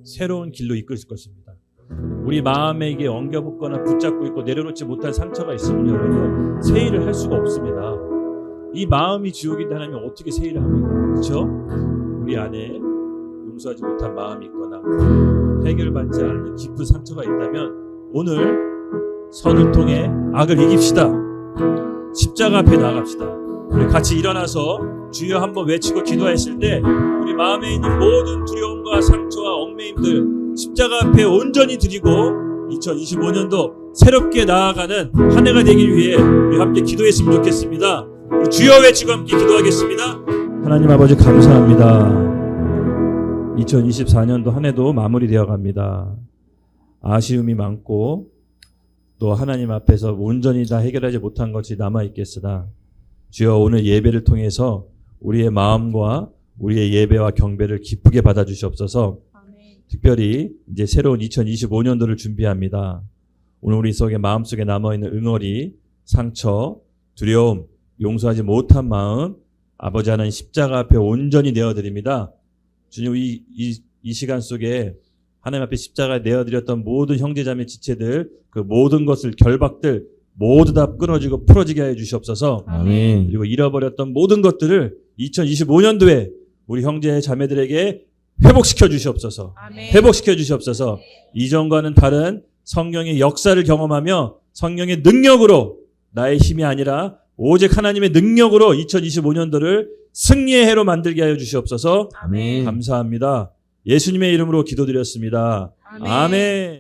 새로운 길로 이끌 것입니다. 우리 마음에 이게 엉겨붙거나 붙잡고 있고 내려놓지 못한 상처가 있으면 여러분 새 일을 할 수가 없습니다. 이 마음이 지옥인데 하나님이 어떻게 새 일을 합니까? 그렇죠? 우리 안에 용서하지 못한 마음이 있거나 해결받지 않는 깊은 상처가 있다면 오늘 선을 통해 악을 이깁시다. 십자가 앞에 나아갑시다. 우리 같이 일어나서 주여 한번 외치고 기도했을 때 우리 마음에 있는 모든 두려움과 상처와 얽매임들 십자가 앞에 온전히 드리고 2025년도 새롭게 나아가는 한 해가 되길 위해 우리 함께 기도했으면 좋겠습니다. 우리 주여 외치고 함께 기도하겠습니다. 하나님 아버지 감사합니다. 2024년도 한 해도 마무리되어 갑니다. 아쉬움이 많고 또 하나님 앞에서 온전히 다 해결하지 못한 것이 남아있겠으나 주여 오늘 예배를 통해서 우리의 마음과 우리의 예배와 경배를 기쁘게 받아주시옵소서. 특별히 이제 새로운 2025년도를 준비합니다. 오늘 우리 속에 마음속에 남아있는 응어리, 상처, 두려움, 용서하지 못한 마음 아버지 하나님 십자가 앞에 온전히 내어드립니다. 주님 이 시간 속에 하나님 앞에 십자가에 내어드렸던 모든 형제자매 지체들 그 모든 것을 결박들 모두 다 끊어지고 풀어지게 해 주시옵소서. 아멘. 그리고 잃어버렸던 모든 것들을 2025년도에 우리 형제 자매들에게 회복시켜 주시옵소서. 아멘. 회복시켜 주시옵소서. 이전과는 다른 성령의 역사를 경험하며 성령의 능력으로 나의 힘이 아니라 오직 하나님의 능력으로 2025년도를 승리의 해로 만들게 하여 주시옵소서. 아멘. 감사합니다. 예수님의 이름으로 기도드렸습니다. 아멘. 아멘.